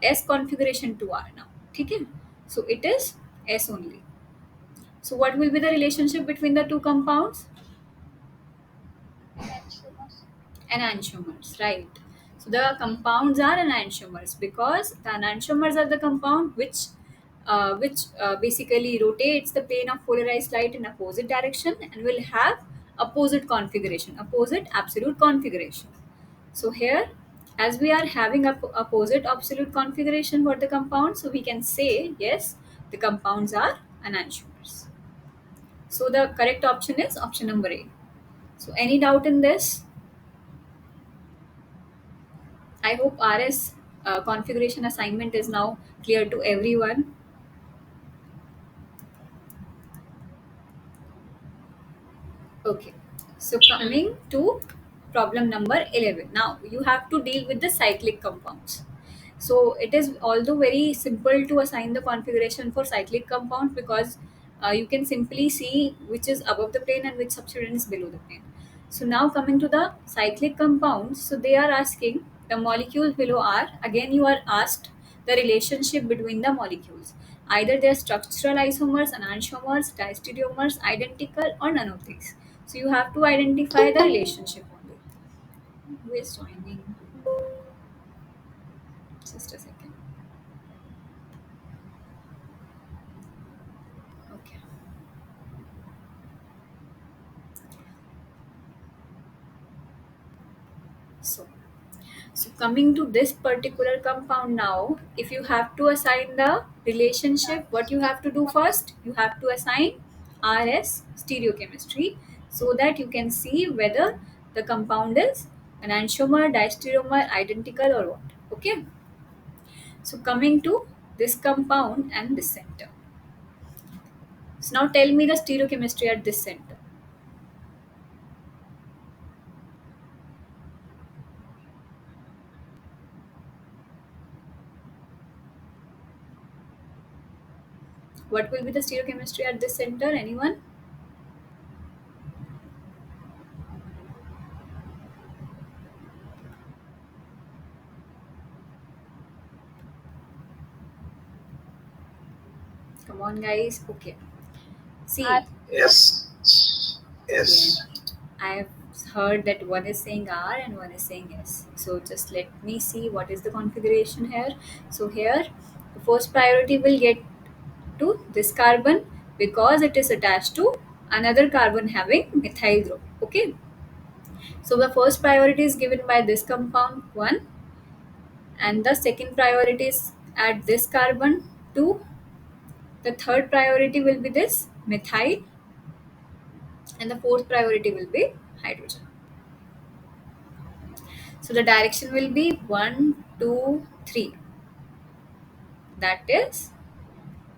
S configuration to R now. Okay? So it is S only. So what will be the relationship between the two compounds? Enantiomers. Enantiomers, right? So the compounds are enantiomers because the enantiomers are the compound which basically rotates the plane of polarized light in opposite direction and will have opposite configuration, opposite absolute configuration. So here, as we are having a opposite absolute configuration for the compound, so we can say yes, the compounds are enantiomers. So the correct option is option number A. So any doubt in this? I hope RS configuration assignment is now clear to everyone. Okay. So coming to problem number 11. Now you have to deal with the cyclic compounds. So it is although very simple to assign the configuration for cyclic compound because you can simply see which is above the plane and which substituent is below the plane. So now coming to the cyclic compounds, so they are asking the molecules below are again you are asked the relationship between the molecules. Either they are structural isomers, enantiomers, diastereomers, identical, or none of these. So you have to identify the relationship only. Who is joining? Just a second. Okay. So So coming to this particular compound now, if you have to assign the relationship, what you have to do first? You have to assign RS stereochemistry so that you can see whether the compound is enantiomer, diastereomer, identical or what. Okay. So coming to this compound and this center. So now tell me the stereochemistry at this center. What will be the stereochemistry at this center? Anyone? on, guys. Okay. R. See, Yes. again, Yes. I've heard that one is saying R and one is saying S. So just let me see what is the configuration here. So here, the first priority will get to this carbon because it is attached to another carbon having methyl group. Okay. So the first priority is given by this compound 1, and the second priority is at this carbon 2. The third priority will be this methyl, and the fourth priority will be hydrogen. So the direction will be 1, 2, 3. That is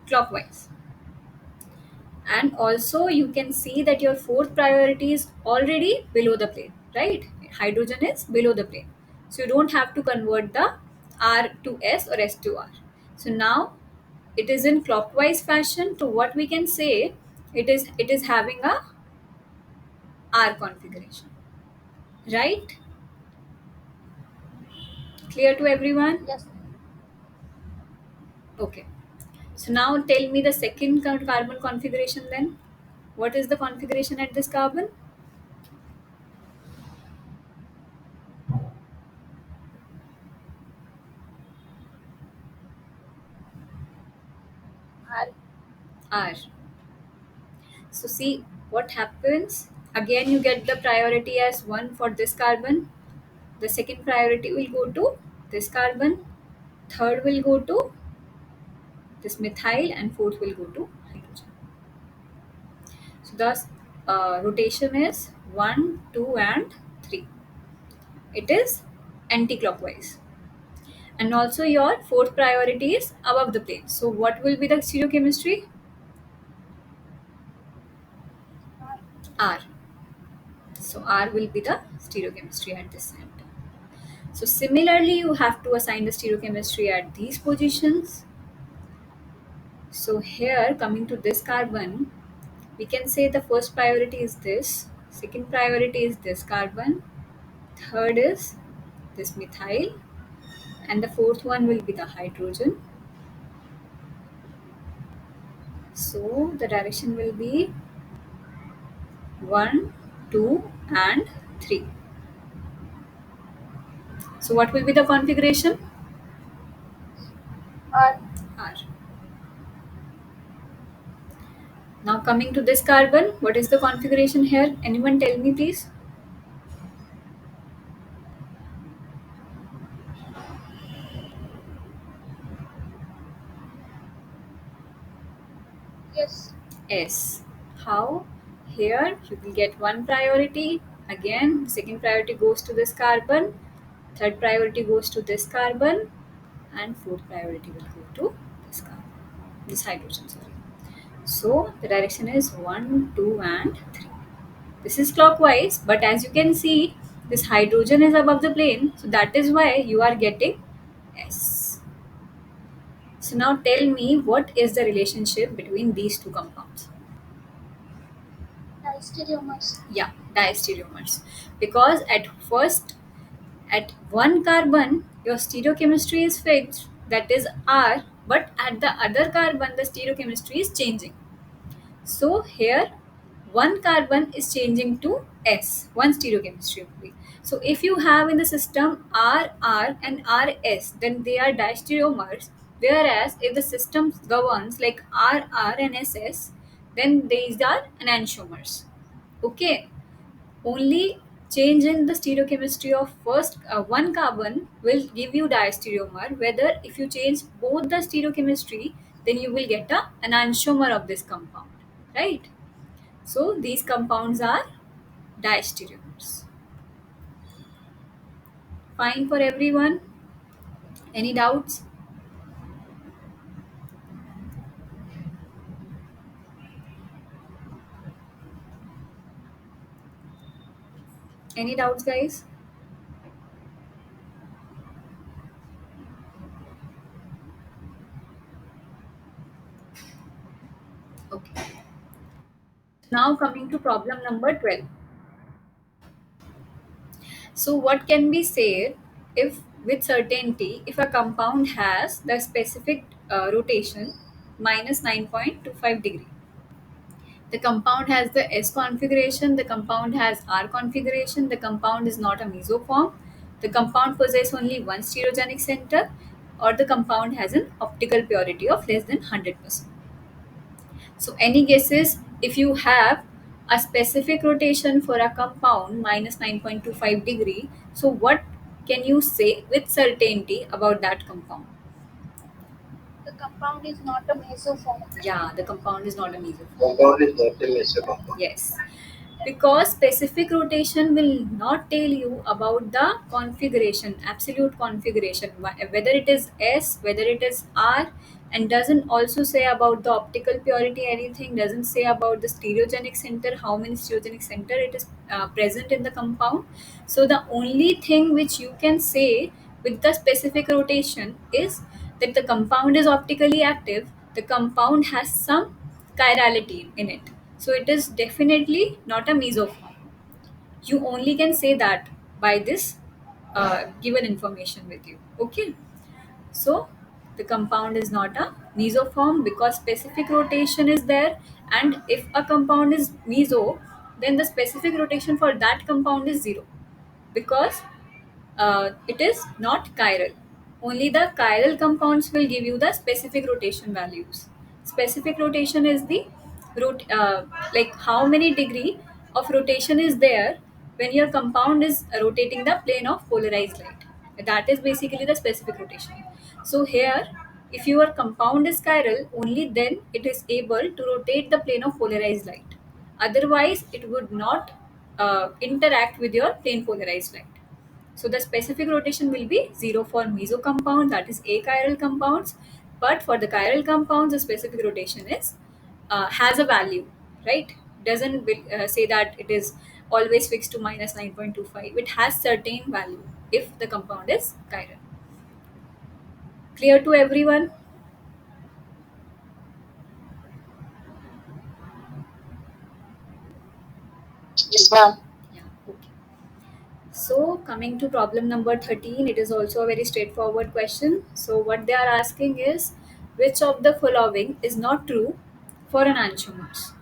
clockwise. And also you can see that your fourth priority is already below the plane, right? Hydrogen is below the plane. So you don't have to convert the R to S or S to R. So now it is in clockwise fashion. So what we can say, it is having a R configuration, right? Clear to everyone? Yes. Okay. So now tell me the second carbon configuration then. What is the configuration at this carbon? R. R. So see what happens. Again, you get the priority as 1 for this carbon. The second priority will go to this carbon. Third will go to this methyl, and fourth will go to hydrogen. So thus, rotation is 1, 2, and 3. It is anti-clockwise. And also your fourth priority is above the plane. So what will be the stereochemistry? R. R. So R will be the stereochemistry at this center. So similarly, you have to assign the stereochemistry at these positions. So here, coming to this carbon, we can say the first priority is this, second priority is this carbon, third is this methyl, and the fourth one will be the hydrogen. So the direction will be 1, 2, and 3. So what will be the configuration? R. R. Now coming to this carbon, what is the configuration here? Anyone tell me please? Yes. S. How? Here you will get one priority. Again, second priority goes to this carbon, third priority goes to this carbon, and fourth priority will go to this carbon, this hydrogen. Sorry. So the direction is 1, 2, and 3. This is clockwise, but as you can see, this hydrogen is above the plane, so that is why you are getting S. So now tell me what is the relationship between these two compounds? Diastereomers. Yeah, diastereomers. Because at first, at one carbon, your stereochemistry is fixed, that is R, but at the other carbon, the stereochemistry is changing. So here, one carbon is changing to S, one stereochemistry only. So if you have in the system R, R, and RS, then they are diastereomers. Whereas if the system governs like R, R, and SS, then these are enantiomers. Okay, only change in the stereochemistry of first one carbon will give you diastereomer. Whether if you change both the stereochemistry, then you will get a enantiomer of this compound, right? So these compounds are diastereomers. Fine for everyone? Any doubts? Any doubts, guys? Okay. Now coming to problem number 12. So what can be said if with certainty if a compound has the specific rotation minus 9.25 degree. The compound has the S configuration, the compound has R configuration, the compound is not a mesoform, the compound possesses only one stereogenic center, or the compound has an optical purity of less than 100%. So, any guesses if you have a specific rotation for a compound minus 9.25 degree? So, what can you say with certainty about that compound? The compound is not a mesoform. Yeah, the compound is not a mesoform. Compound is not a meso compound. Yes, because specific rotation will not tell you about the configuration, absolute configuration, whether it is S, whether it is R, and doesn't also say about the optical purity, anything, doesn't say about the stereogenic center, how many stereogenic center it is present in the compound. So the only thing which you can say with the specific rotation is that the compound is optically active, the compound has some chirality in it, so it is definitely not a mesoform. You only can say that by this given information with you. Okay. So the compound is not a mesoform because specific rotation is there, and if a compound is meso, then the specific rotation for that compound is zero because it is not chiral. Only the chiral compounds will give you the specific rotation values. Specific rotation is the like how many degree of rotation is there when your compound is rotating the plane of polarized light. That is basically the specific rotation. So here, if your compound is chiral, only then it is able to rotate the plane of polarized light. Otherwise, it would not interact with your plane polarized light. So the specific rotation will be 0 for meso compound, that is achiral compounds. But for the chiral compounds, the specific rotation is has a value, right? Doesn't say that it is always fixed to minus 9.25. It has certain value if the compound is chiral. Clear to everyone? Yes, ma'am. Yeah. Okay. So, coming to problem number 13, it is also a very straightforward question. So, what they are asking is which of the following is not true for enantiomers?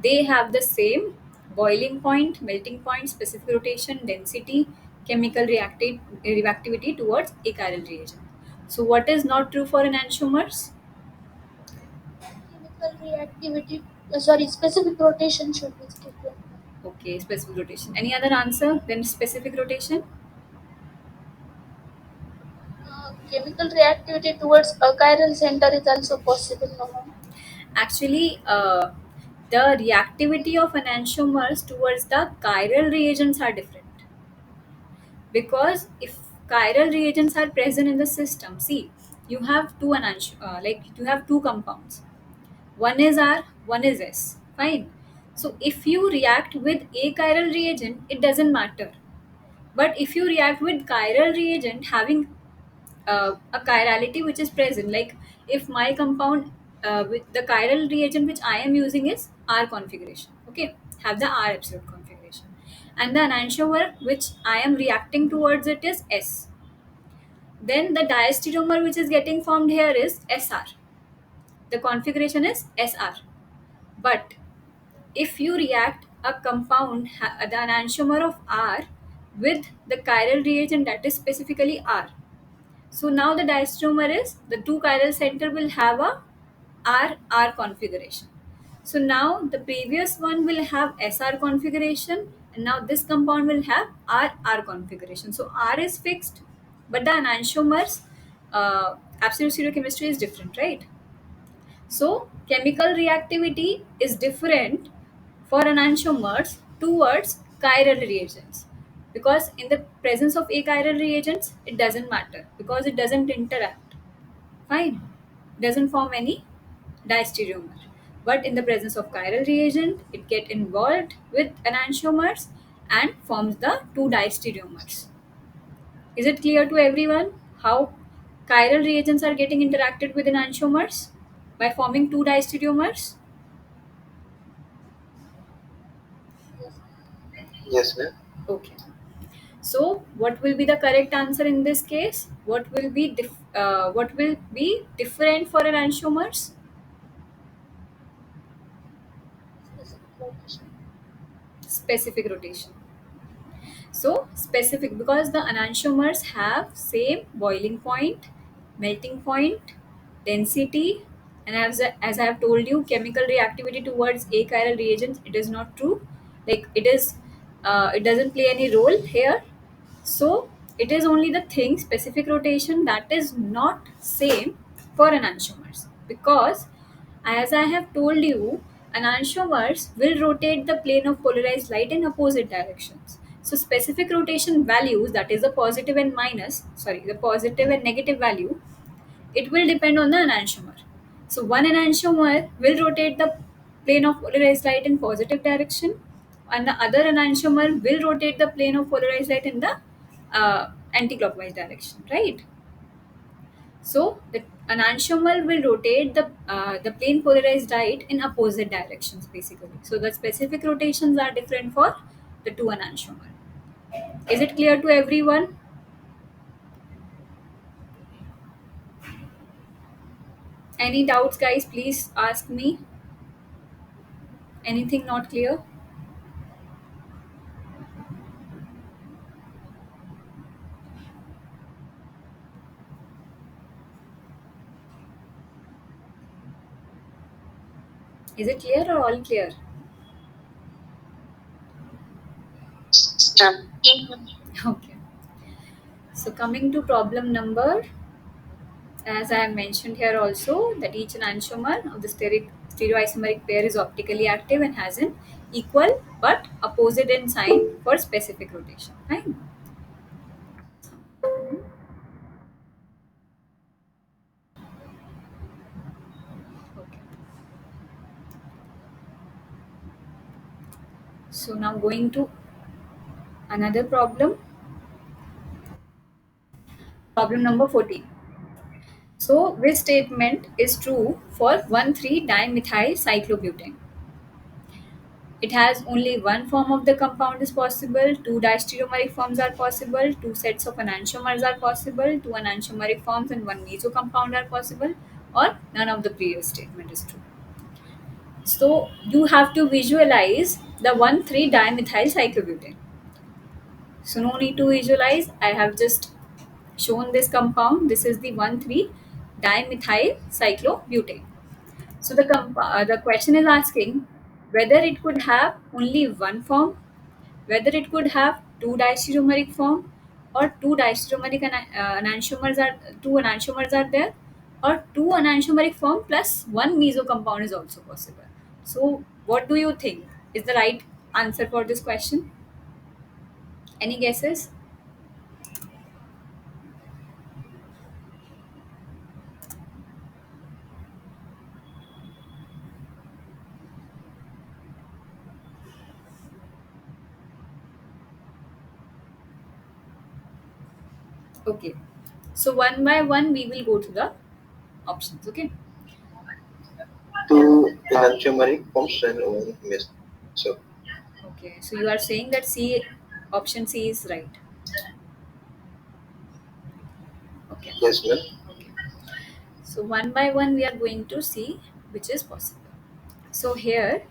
They have the same boiling point, melting point, specific rotation, density, chemical reactivity towards achiral reagent. So, what is not true for enantiomers? Chemical reactivity, sorry, specific rotation should be different. Okay, specific rotation. Any other answer than specific rotation? Chemical reactivity towards a chiral center is also possible, no, ma'am? Actually, the reactivity of enantiomers towards the chiral reagents are different because if chiral reagents are present in the system, see, you have like you have two compounds. One is R, one is S. Fine. So if you react with a chiral reagent, it doesn't matter. But if you react with chiral reagent having a chirality which is present, like if my compound with the chiral reagent which I am using is R configuration, okay, have the R absolute configuration, and the enantiomer which I am reacting towards it is S, then the diastereomer which is getting formed here is SR. The configuration is SR. But if you react a compound, the enantiomer of R with the chiral reagent that is specifically R, so now the diastereomer is the two chiral center will have a R configuration. So now the previous one will have SR configuration, and now this compound will have R configuration. So R is fixed, but the enantiomers absolute stereochemistry is different, right? So chemical reactivity is different for enantiomers towards chiral reagents, because in the presence of achiral reagents it doesn't matter because it doesn't interact. Fine, doesn't form any diastereomer. But in the presence of chiral reagent, it get involved with enantiomers and forms the two diastereomers. Is it clear to everyone how chiral reagents are getting interacted with enantiomers by forming two diastereomers? Yes. Yes, ma'am. Okay. So, what will be the correct answer in this case? What will be different for enantiomers? specific rotation. So specific because the enantiomers have same boiling point, melting point, density, and as I have told you, chemical reactivity towards achiral reagents, it is not true. Like it doesn't play any role here. So it is only the thing specific rotation that is not same for enantiomers because as I have told you, enantiomers will rotate the plane of polarized light in opposite directions. So specific rotation values, that is the positive and negative value, it will depend on the enantiomer. So one enantiomer will rotate the plane of polarized light in positive direction, and the other enantiomer will rotate the plane of polarized light in the anti-clockwise direction, right? So the enantiomer will rotate the plane polarized light in opposite directions basically. So the specific rotations are different for the two enantiomer. Is it clear to everyone? Any doubts, guys? Please ask me. Anything not clear? Is it clear or all clear? Okay. So coming to problem number, as I have mentioned here also, that each enantiomer of the stereoisomeric pair is optically active and has an equal but opposite in sign for specific rotation. Right? Okay. So now going to another problem, problem number 14. So which statement is true for 1,3-dimethyl cyclobutane? It has only one form of the compound is possible, two diastereomeric forms are possible, two sets of enantiomers are possible, two enantiomeric forms and one meso compound are possible, or none of the previous statement is true. So you have to visualize the 1,3-dimethyl cyclobutane. So no need to visualize. I have just shown this compound. This is the 1,3-dimethyl cyclobutane. So the question is asking whether it could have only one form, whether it could have two diastereomeric form, or two enantiomers are there, or two enantiomeric form plus one meso compound is also possible. So what do you think is the right answer for this question? Any guesses? Okay. So one by one we will go to the options. Okay. Two enantiomeric forms and one meso. Okay. So you are saying that option C is right. Okay. Yes, ma'am. Okay. So one by one we are going to see which is possible. So here,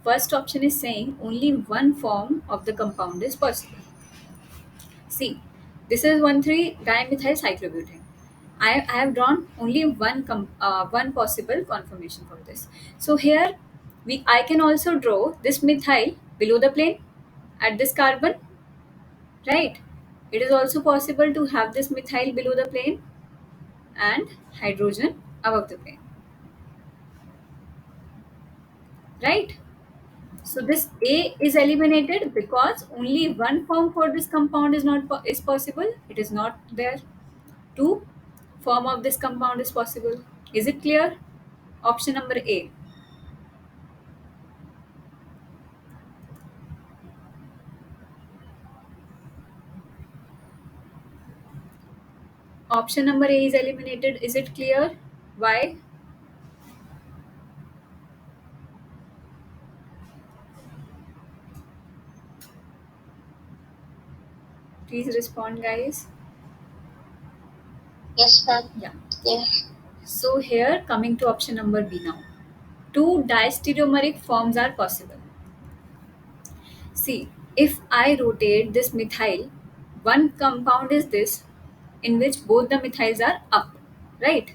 first option is saying only one form of the compound is possible. See, this is 1,3-dimethyl cyclobutane. I have drawn only one possible conformation for this. So here, I can also draw this methyl below the plane at this carbon, right? It is also possible to have this methyl below the plane and hydrogen above the plane, right? So this A is eliminated because only one form for this compound is possible. It is not there. Two form of this compound is possible. Is it clear? Option number A. Option number A is eliminated. Is it clear? Why? Please respond, guys. Yes, ma'am. Yeah. Yeah. So here coming to option number B now. Two diastereomeric forms are possible. See, if I rotate this methyl, one compound is this in which both the methyls are up, right?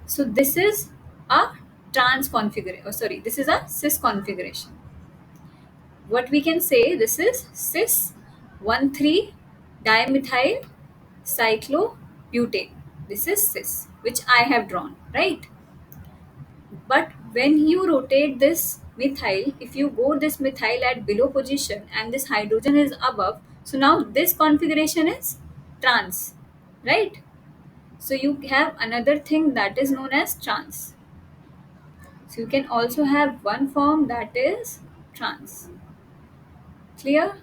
So this is a trans configuration. Oh, sorry, this is a cis configuration. What we can say, this is cis 1,3 dimethyl cyclobutane. This is cis, which I have drawn, right? But when you rotate this methyl, if you go this methyl at below position and this hydrogen is above, so now this configuration is trans, right? So you have another thing that is known as trans. So you can also have one form that is trans. Clear?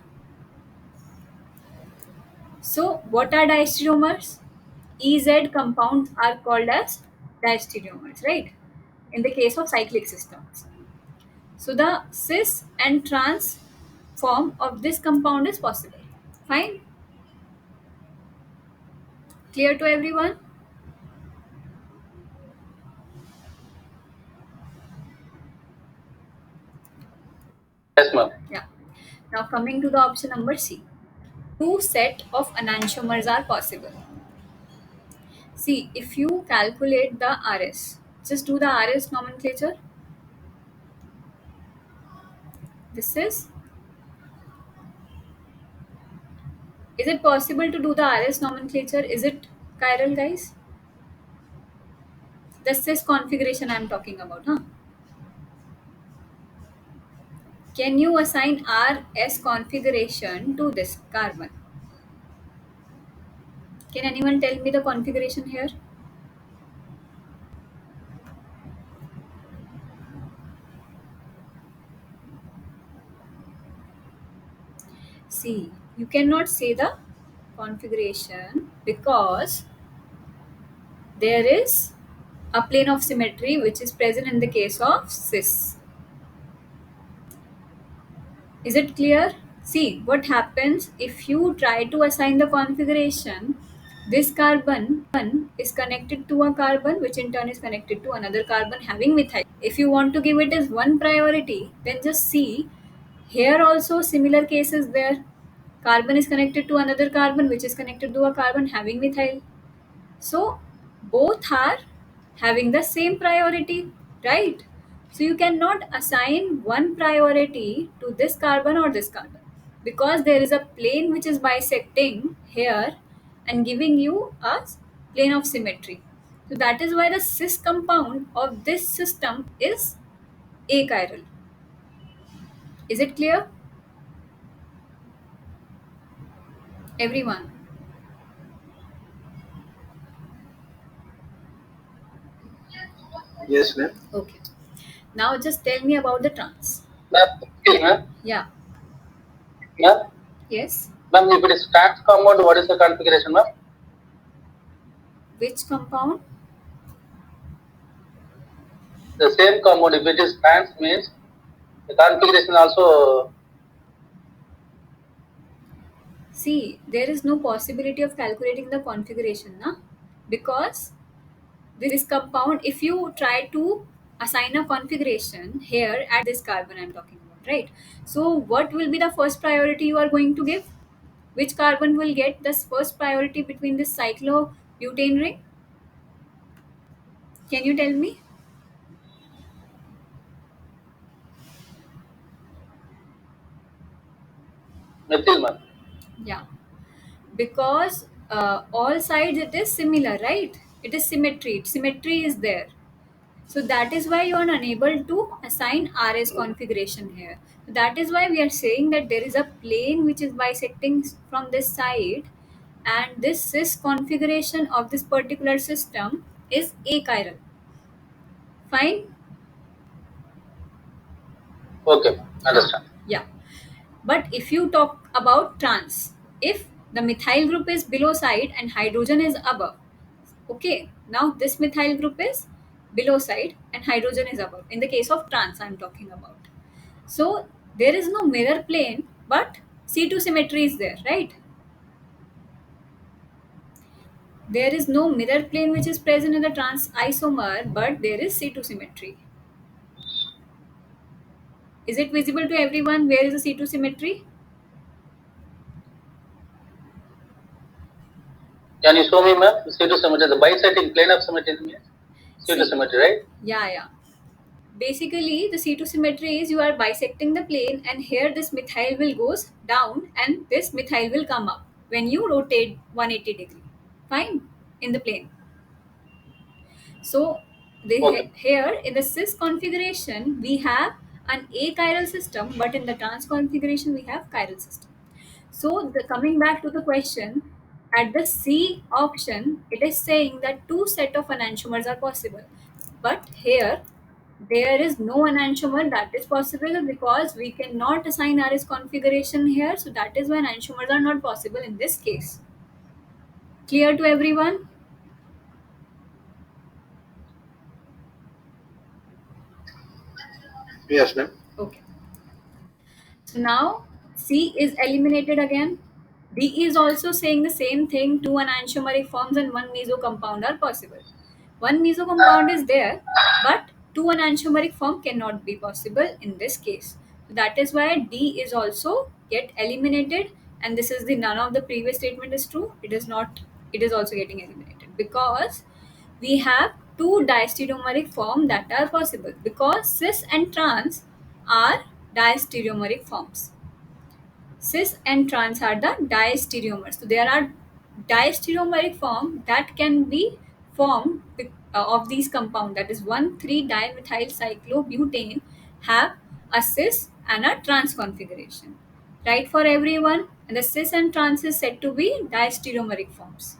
So what are diastereomers? EZ compounds are called as diastereomers, right? In the case of cyclic systems. So the cis and trans form of this compound is possible. Fine? Clear to everyone? Yes, ma'am. Yeah. Now coming to the option number C. Two set of enantiomers are possible. See, if you calculate the RS, just do the RS nomenclature. This is it possible to do the RS nomenclature? Is it chiral, guys? The cis configuration I'm talking about, huh? Can you assign RS configuration to this carbon? Can anyone tell me the configuration here? See, you cannot say the configuration because there is a plane of symmetry which is present in the case of cis. Is it clear? See, what happens if you try to assign the configuration, this carbon is connected to a carbon which in turn is connected to another carbon having methyl. If you want to give it as one priority, then just see here also similar cases there. Carbon is connected to another carbon which is connected to a carbon having methyl. So both are having the same priority, right? So you cannot assign one priority to this carbon or this carbon because there is a plane which is bisecting here and giving you a plane of symmetry. So that is why the cis compound of this system is achiral. Is it clear? Everyone. Yes, ma'am. Okay. Now just tell me about the trans. Ma'am, excuse me. Yeah. Ma'am, Yes. ma'am, if it is trans compound, what is the configuration, ma'am? Which compound? The same compound, if it is trans means the configuration also. See, there is no possibility of calculating the configuration, na? Because this compound, if you try to assign a configuration here at this carbon I'm talking about, right? So, what will be the first priority you are going to give? Which carbon will get this first priority between this cyclobutane ring? Can you tell me? Methyl, ma'am. Yeah, because all sides it is similar, right? It is symmetry. Symmetry is there. So that is why you are unable to assign RS configuration here. That is why we are saying that there is a plane which is bisecting from this side and this cis configuration of this particular system is achiral. Fine? Okay, Huh. understand. Yeah. But if you talk about trans, if the methyl group is below side and hydrogen is above, okay, now this methyl group is below side and hydrogen is above. In the case of trans, I'm talking about. So there is no mirror plane, but C2 symmetry is there, right? There is no mirror plane which is present in the trans isomer, but there is C2 symmetry. Is it visible to everyone? Where is the C2 symmetry? Can you show me, ma'am? C2 symmetry, the bisecting plane of symmetry means C2 See, symmetry, right? yeah. Basically, the C2 symmetry is you are bisecting the plane, and here this methyl will goes down and this methyl will come up when you rotate 180 degree. Fine, in the plane. So Okay. here in the cis configuration we have an achiral system, but in the trans configuration we have chiral system. So coming back to the question, at the C option, it is saying that two set of enantiomers are possible. But here, there is no enantiomer that is possible because we cannot assign RS configuration here. So that is why enantiomers are not possible in this case. Clear to everyone? Yes, ma'am. Okay. So now C is eliminated again. D is also saying the same thing. Two enantiomeric forms and one meso compound are possible. One meso compound is there, but two enantiomeric form cannot be possible in this case. So that is why D is also get eliminated, and this is the none of the previous statement is true. It is not. It is also getting eliminated because we have two diastereomeric form that are possible because cis and trans are diastereomeric forms. Cis and trans are the diastereomers. So there are diastereomeric form that can be formed of these compound, that is 1,3-dimethyl cyclobutane have a cis and a trans configuration. Right for everyone, and the cis and trans is said to be diastereomeric forms.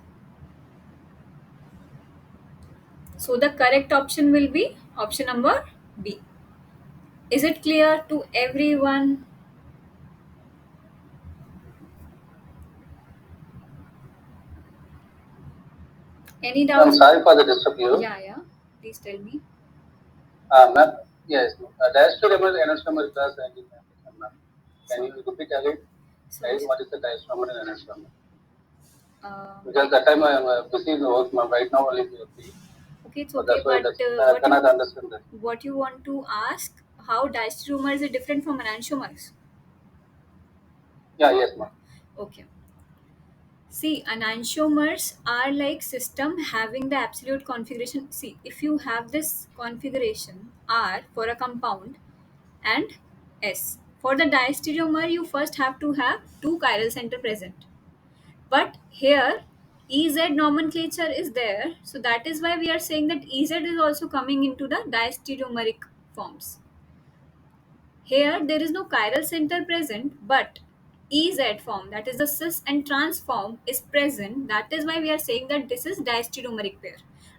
So the correct option will be option number B. Is it clear to everyone? Any I'm doubt? sorry for the disturb you. Yeah. Please tell me. Ma'am, yes, diastereomer, anastomer class and ma'am. Can So, you repeat again? so Right, what is the diastereomer and anastomer? um, Because that time I am busy in the work, ma'am. Right now only free. okay, it's So okay. that's why But that's, I cannot understand that. what you want to ask? How diastereomers is different from enantiomers? Yeah, yes, ma'am. Okay. See, enantiomers are like system having the absolute configuration. See, if you have this configuration R for a compound and S for the diastereomer, you first have to have two chiral center present. But here EZ nomenclature is there, so that is why we are saying that EZ is also coming into the diastereomeric forms. Here there is no chiral center present, but EZ form, that is the cis and trans form, is present. That is why we are saying that this is diastereomeric pair.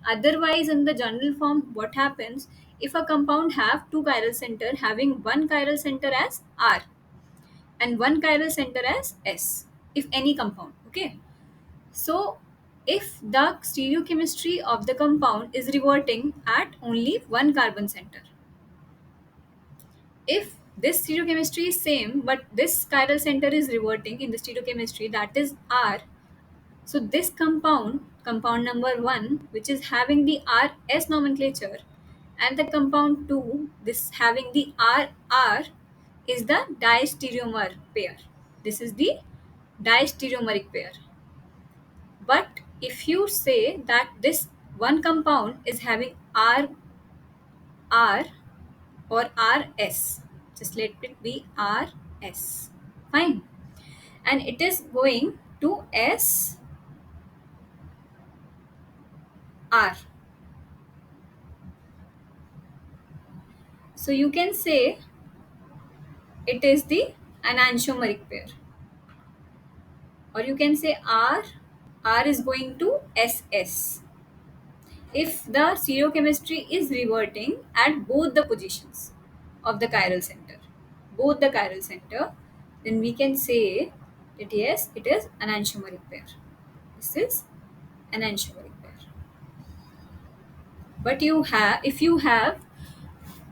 Otherwise, in the general form, what happens if a compound have two chiral center having one chiral center as R and one chiral center as S, if any compound, okay? So, if the stereochemistry of the compound is reverting at only one carbon center, if this stereochemistry is same but this chiral center is reverting in the stereochemistry, that is R, so this compound number 1, which is having the RS nomenclature, and the compound 2, this having the RR, is the diastereomer pair. This is the diastereomeric pair. But if you say that this one compound is having R or RS, just let it be RS. Fine. And it is going to SR. So you can say it is the enantiomeric pair. Or you can say R is going to SS. If the stereochemistry is reverting at both the positions of the chiral center, then we can say that yes, it is enantiomeric pair. This is enantiomeric pair. But if you have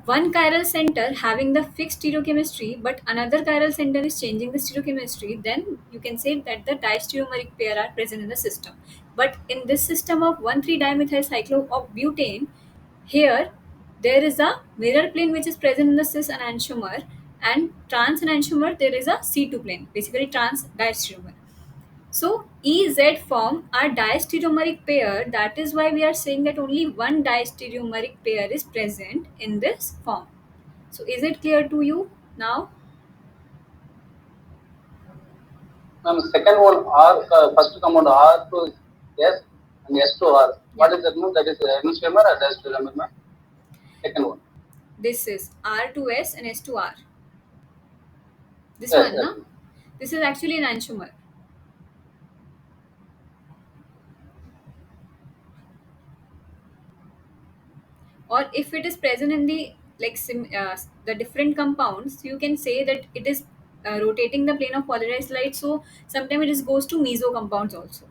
one chiral center having the fixed stereochemistry, but another chiral center is changing the stereochemistry, then you can say that the diastereomeric pair are present in the system. But in this system of 1,3-dimethyl cyclobutane, here there is a mirror plane which is present in the cis enantiomer, and trans enantiomer there is a C2 plane, basically trans diastereomer. So ez form are diastereomeric pair. That is why we are saying that only one diastereomeric pair is present in this form. So is it clear to you now? Ma'am, second one R, first compound R to S and S to R. What Yeah, is that? Ma'am? That is enantiomer or diastereomer, ma'am? Second one. this is R to S and S to R. This Yes, one, yes, na? ma'am. This is actually an enantiomer. Or if it is present in the the different compounds, you can say that it is rotating the plane of polarized light. So sometimes it is goes to meso compounds also.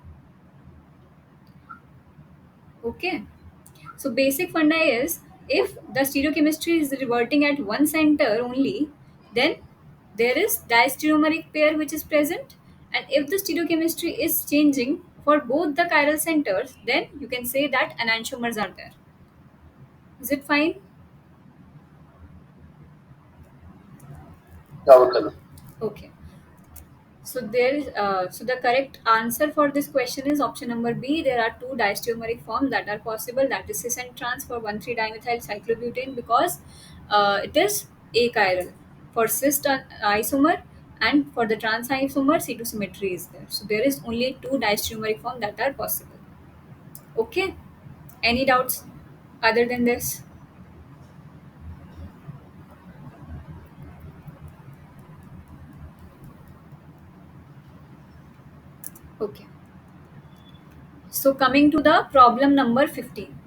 Okay. So basic funda is, if Okay. the stereochemistry is reverting at one center only, then there is diastereomeric pair which is present. And if the stereochemistry is changing for both the chiral centers, then you can say that enantiomers are there. Is it fine? Yeah, okay, ma'am. Okay. So so the correct answer for this question is option number B. There are two diastereomeric forms that are possible. That is cis and trans for 1,3-dimethyl cyclobutane, because it is achiral. For cis isomer and for the trans isomer, C2 symmetry is there. So there is only two diastereomeric forms that are possible. Okay. Any doubts other than this? Okay. So coming to the problem number 15.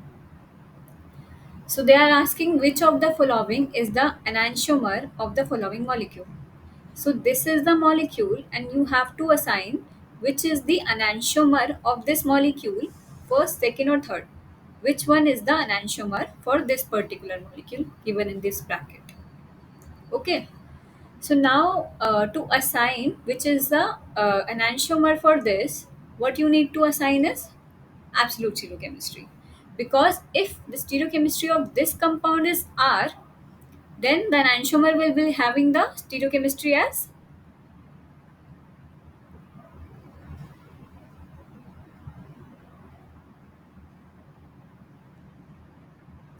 So they are asking which of the following is the enantiomer of the following molecule. So this is the molecule and you have to assign which is the enantiomer of this molecule, first, second or third. Which one is the enantiomer for this particular molecule given in this bracket. Okay. So now to assign which is the enantiomer for this, what you need to assign is absolute stereochemistry. Because if the stereochemistry of this compound is R, then the enantiomer will be having the stereochemistry as,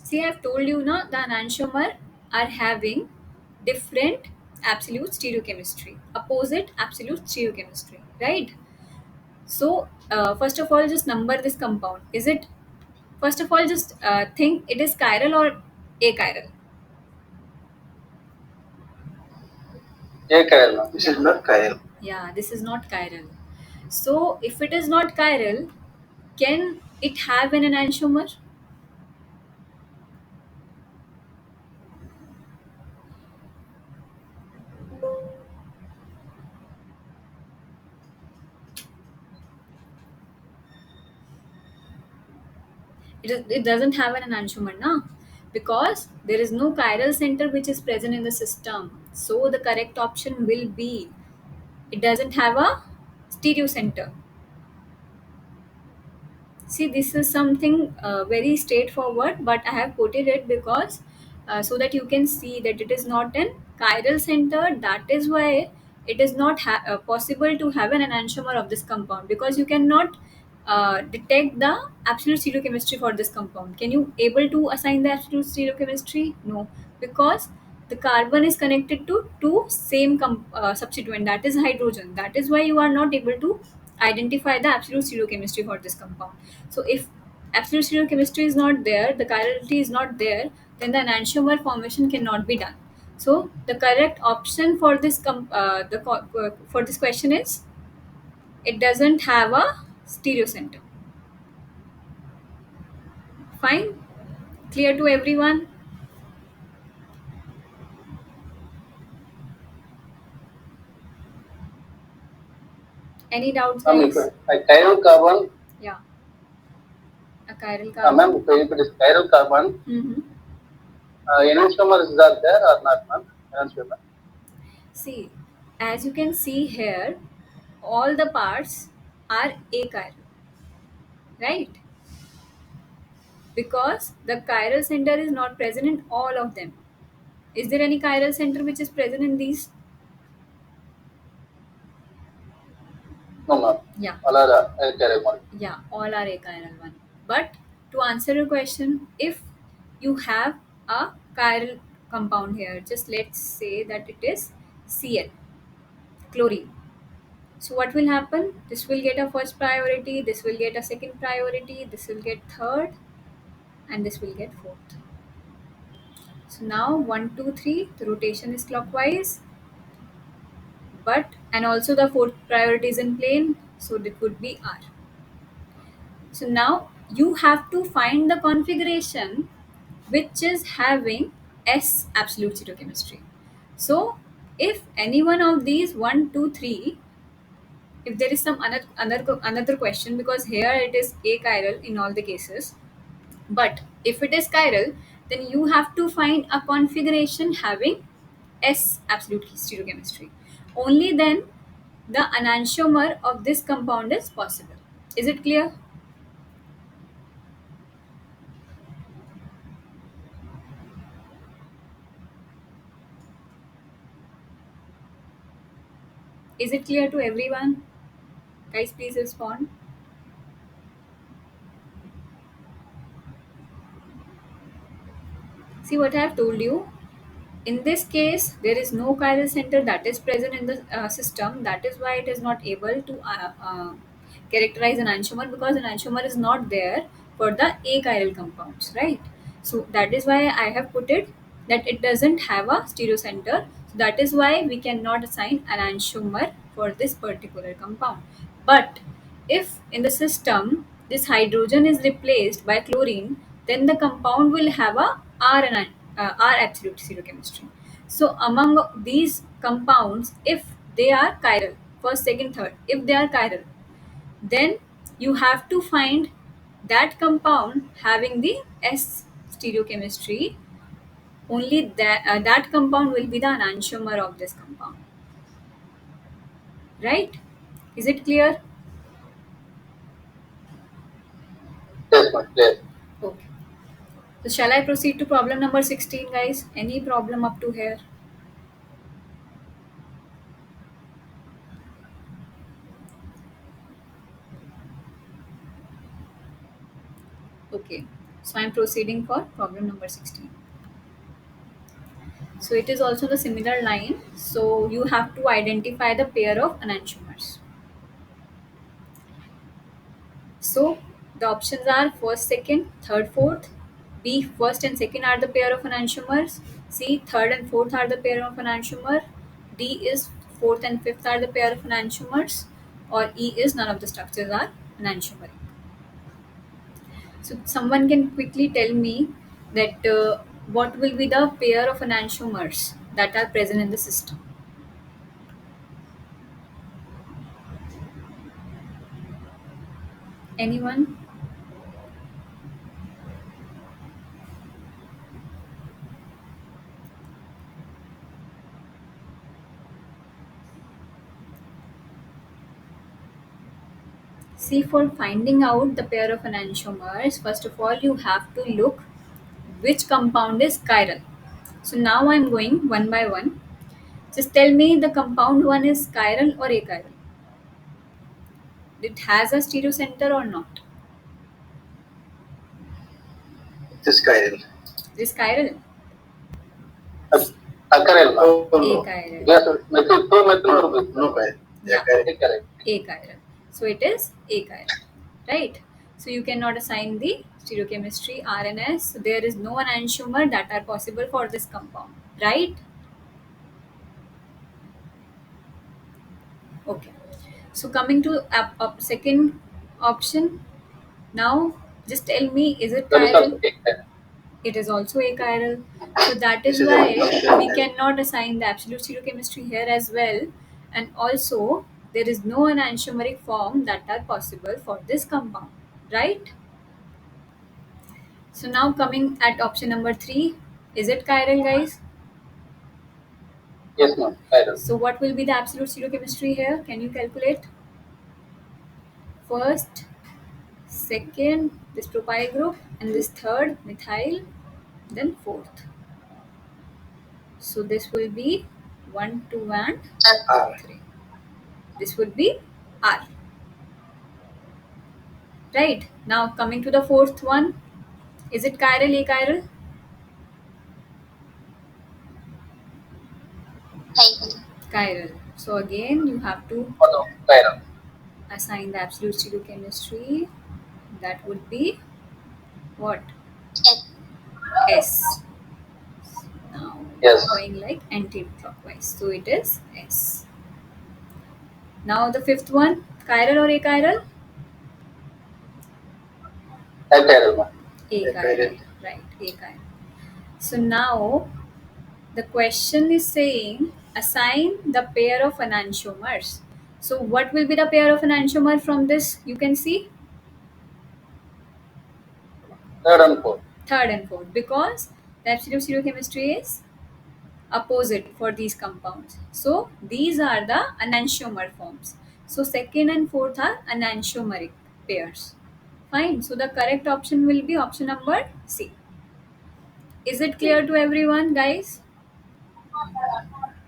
see, I've told you now the enantiomer are having different absolute stereochemistry, opposite absolute stereochemistry, right? So first of all, just number this compound. Is it, first of all, just think it is chiral or achiral. Achiral, ma'am. This is not chiral. Yeah, this is not chiral. So if it is not chiral, can it have an enantiomer? It doesn't have an enantiomer, na? Because there is no chiral center which is present in the system. So the correct option will be, it doesn't have a stereo center. See, this is something very straightforward, but I have quoted it because so that you can see that it is not an chiral center. That is why it is not possible to have an enantiomer of this compound, because you cannot detect the absolute stereochemistry for this compound. Can you able to assign the absolute stereochemistry? No, because the carbon is connected to two same substituent, that is hydrogen. That is why you are not able to identify the absolute stereochemistry for this compound. So if absolute stereochemistry is not there, the chirality is not there, then the enantiomer formation cannot be done. So the correct option for this for this question is, it doesn't have a stereo center. Fine, clear to everyone? Any doubts, Ma'am, if guys? a chiral carbon, Yeah, a chiral ma'am, carbon. if it is chiral carbon, Mm-hmm. enantiomers are there or not, ma'am? Enantiomer. See, as you can see here, all the parts are achiral, right? Because the chiral center is not present in all of them. Is there any chiral center which is present in these? No, ma'am. Yeah. All are chiral one. Yeah, all are achiral one. But to answer your question, if you have a chiral compound here, just let's say that it is Cl, chlorine. So what will happen? This will get a first priority, this will get a second priority, this will get third, and this will get fourth. So now 1, 2, 3, the rotation is clockwise, but and also the fourth priority is in plane, so it would be R. So now you have to find the configuration which is having S absolute stereochemistry. So if any one of these 1, 2, 3, if there is some another question, because here it is achiral in all the cases, but if it is chiral, then you have to find a configuration having S absolute stereochemistry. Only then the enantiomer of this compound is possible. Is it clear? Is it clear to everyone? Guys, please respond. See what I have told you. In this case, there is no chiral center that is present in the system. That is why it is not able to characterize an enantiomer, because an enantiomer is not there for the achiral compounds, right? So that is why I have put it that it doesn't have a stereocenter. So that is why we cannot assign an enantiomer for this particular compound. But if in the system this hydrogen is replaced by chlorine, then the compound will have a R absolute stereochemistry. So among these compounds, if they are chiral, first, second, third, if they are chiral, then you have to find that compound having the S stereochemistry. Only that compound will be the enantiomer of this compound, right? Is it clear? Yes, ma'am. Clear. Okay. So shall I proceed to problem number 16, guys? Any problem up to here? Okay. So I'm proceeding for problem number 16. So it is also the similar line. So you have to identify the pair of enantiomers. So the options are first, second, third, fourth. B, first and second are the pair of enantiomers. C, third and fourth are the pair of enantiomer. D is fourth and fifth are the pair of enantiomers. Or E is none of the structures are enantiomeric. So someone can quickly tell me that what will be the pair of enantiomers that are present in the system. Anyone? See, for finding out the pair of enantiomers, first of all, you have to look which compound is chiral. So now I'm going one by one. Just tell me the compound one is chiral or achiral. It has a stereocenter or not? It is chiral. It is chiral. Achiral. Oh, no. Achiral. Yes, methyl, two methyl group is no chiral. Yeah. Achiral. Achiral. So it is achiral, right? So you cannot assign the stereochemistry RNS. So there is no enantiomer that are possible for this compound, right? Okay. So coming to second option, now just tell me, is it That is also chiral? achiral. It is also achiral. So that is This is why a- we cannot assign the absolute stereochemistry here as well. And also there is no enantiomeric form that are possible for this compound, right? So now coming at option number 3, is it chiral, guys? Yes, ma'am. Chiral. So what will be the absolute stereochemistry here? Can you calculate? First, second, this propyl group, and this third methyl, then fourth. So this will be 1, 2, and R. 3. This would be R. Right, now coming to the fourth one, is it chiral, achiral? Chiral. So again you have to Auto, chiral. assign the absolute stereochemistry. That would be what? S. Now Yes. going like anti-clockwise. So it is S. Now the fifth one, chiral or achiral? Achiral, ma'am. Achiral. Right, achiral. So now the question is saying assign the pair of enantiomers. So what will be the pair of enantiomer from this? You can see Third and fourth. third and fourth, because the absolute stereochemistry is opposite for these compounds. So these are the enantiomer forms. So second and fourth are enantiomeric pairs. Fine. So the correct option will be option number C. Is it clear to everyone, guys?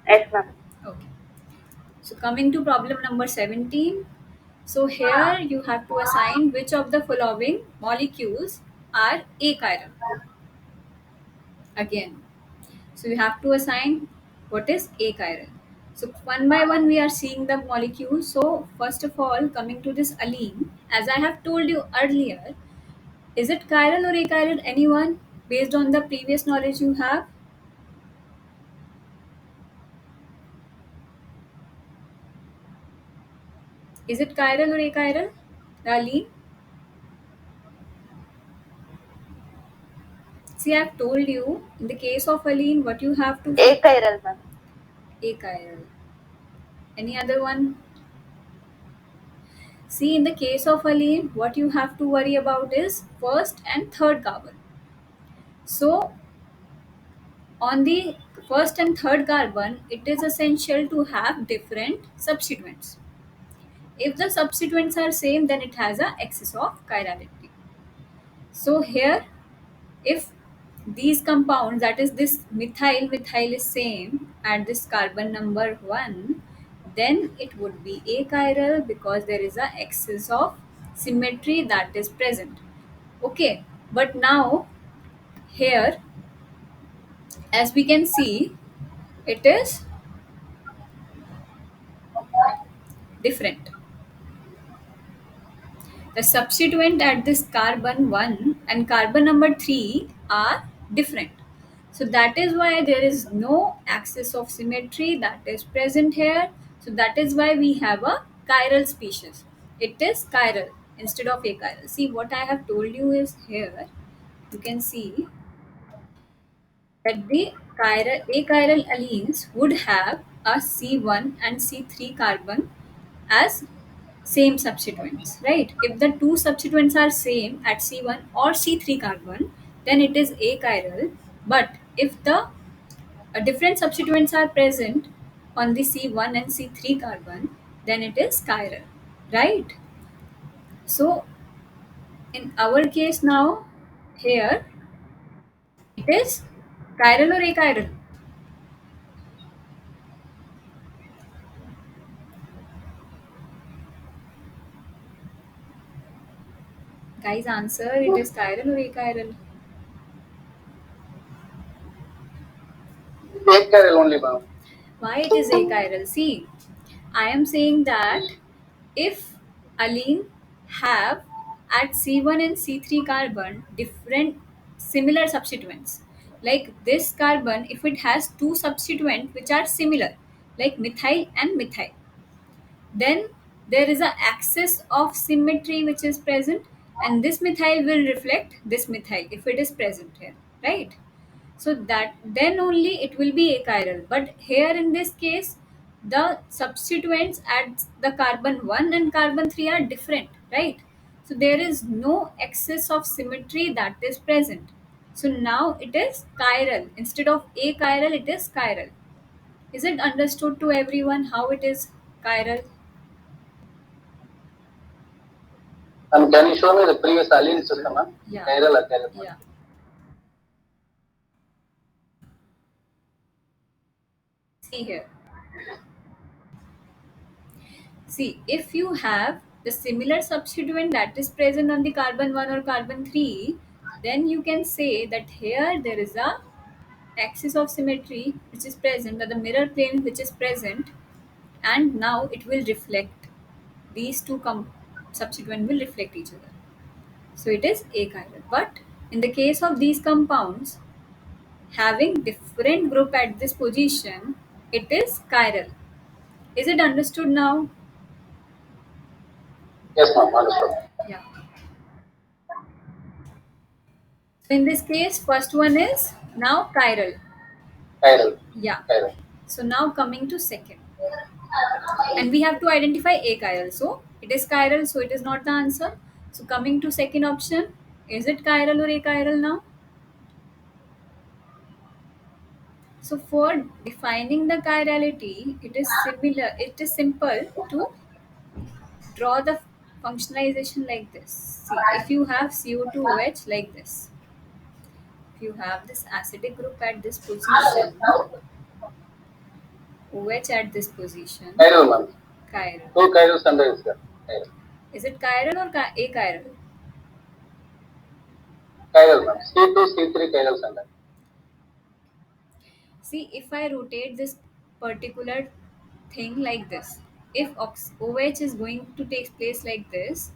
Yes, ma'am. Okay. So coming to problem number 17. So here you have to assign which of the following molecules are achiral. Again, so you have to assign what is achiral. So one by one we are seeing the molecules. So first of all, coming to this allene, as I have told you earlier, is it chiral or achiral? Anyone, based on the previous knowledge you have? Is it chiral or achiral? The allene. See, I have told you in the case of allene, what you have to Achiral, ma'am. achiral. Any other one? See, in the case of allene, what you have to worry about is first and third carbon. So, on the first and third carbon, it is essential to have different substituents. If the substituents are same, then it has a excess of chirality. So here, if these compounds, that is this methyl is same at this carbon number 1, then it would be achiral because there is a excess of symmetry that is present. Okay, but now here, as we can see, it is different. The substituent at this carbon 1 and carbon number 3 are different. So that is why there is no axis of symmetry that is present here. So that is why we have a chiral species. It is chiral instead of achiral. See, what I have told you is here. You can see that the achiral allenes would have a C1 and C3 carbon as same substituents, right? If the two substituents are same at C1 or C3 carbon, then it is achiral. But if the different substituents are present on the C1 and C3 carbon, then it is chiral, right? So in our case now, here it is chiral or achiral? Guys, answer, it is chiral or achiral? Achiral only, ma'am. Why it is achiral? See, I am saying that if allene have at C1 and C3 carbon different similar substituents, like this carbon, if it has two substituents which are similar, like methyl and methyl, then there is a axis of symmetry which is present, and this methyl will reflect this methyl if it is present here, right? So that then only it will be achiral. But here in this case, the substituents at the carbon 1 and carbon 3 are different, right? So there is no excess of symmetry that is present. So now it is chiral. Instead of achiral, it is chiral. Is it understood to everyone how it is chiral? And can you show me the previous allene system, ma'am? Yeah. Chiral, achiral. Yeah. See here. See, if you have the similar substituent that is present on the carbon 1 or carbon 3, then you can say that here there is a axis of symmetry which is present, or the mirror plane which is present, and now it will reflect. These two substituent will reflect each other. So it is achiral. But in the case of these compounds having different group at this position, it is chiral. Is it understood now? Yes, ma'am. Understood. Yeah. So in this case, first one is now chiral. Chiral. Yeah. Chiral. So now coming to second. And we have to identify achiral. So it is chiral, so it is not the answer. So coming to second option, is it chiral or achiral now? So for defining the chirality, it is similar. It is simple to draw the functionalization like this. See, if you have CO2OH like this, if you have this acidic group at this position, OH at this position, Chiral, ma'am. chiral. Two chiral center is there. Chiral. Is it chiral or achiral? Chiral, ma'am. C2, C3 chiral center. See, if I rotate this particular thing like this, if OH is going to take place like this,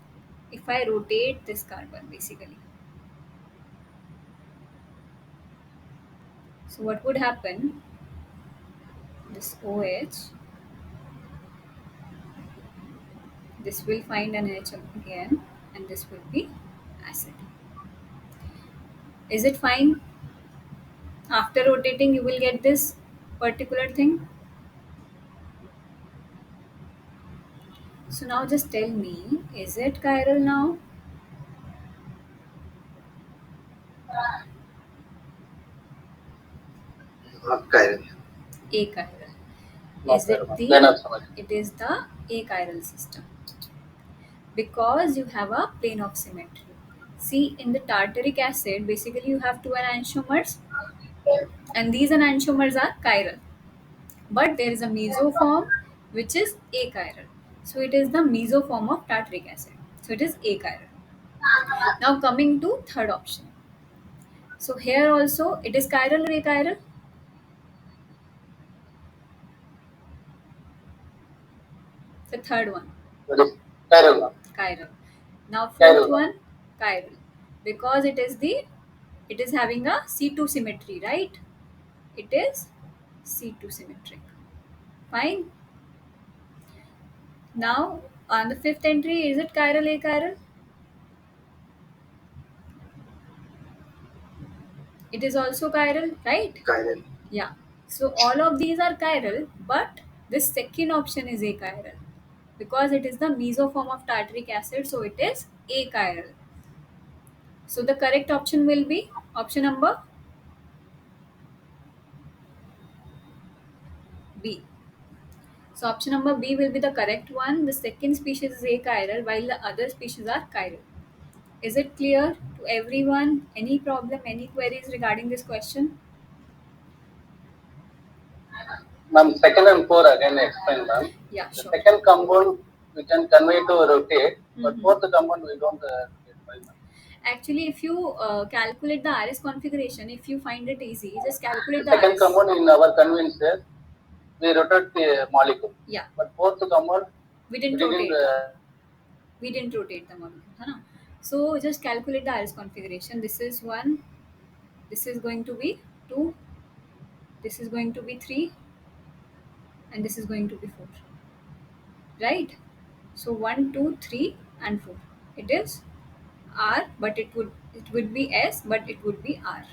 if I rotate this carbon basically, so what would happen? This OH, this will find an H again, and this will be acid. Is it fine? After rotating, you will get this particular thing. So now just tell me, is it chiral now? Not chiral. Achiral. Not Is chiral, it ma'am. Then the? absolutely. It is the achiral system because you have a plane of symmetry. See, in the tartaric acid, basically you have two enantiomers, and these enantiomers are chiral. But there is a mesoform which is achiral. So it is the mesoform of tartaric acid. So it is achiral. Now coming to third option. So here also it is chiral or achiral? The third one, That is chiral, ma'am. chiral. Now fourth Chiral, ma'am. one, chiral. Because it is having a C2 symmetry, right? It is C2 symmetric. Fine. Now on the fifth entry, is it chiral, achiral? It is also chiral, right? Chiral. Yeah. So all of these are chiral, but this second option is achiral because it is the mesoform of tartaric acid, so it is achiral. So the correct option will be option number B. So option number B will be the correct one. The second species is achiral while the other species are chiral. Is it clear to everyone? Any problem, any queries regarding this question? Ma'am, second and four again explain, ma'am. Yeah, The sure. second compound we can convey to rotate, but Mhm. fourth compound we don't rotate. Why, ma'am? Actually, if you calculate the RS configuration, if you find it easy, just calculate The the second RS. compound in our convenience we rotate the molecule, Yeah, but fourth compound we we didn't didn't. rotate. We didn't rotate the molecule. है ना? So just calculate the RS configuration. This is 1, this is going to be 2, this is going to be 3, and this is going to be 4. Right? So 1, 2, 3, and 4. It is R, but it would be S, but it would be R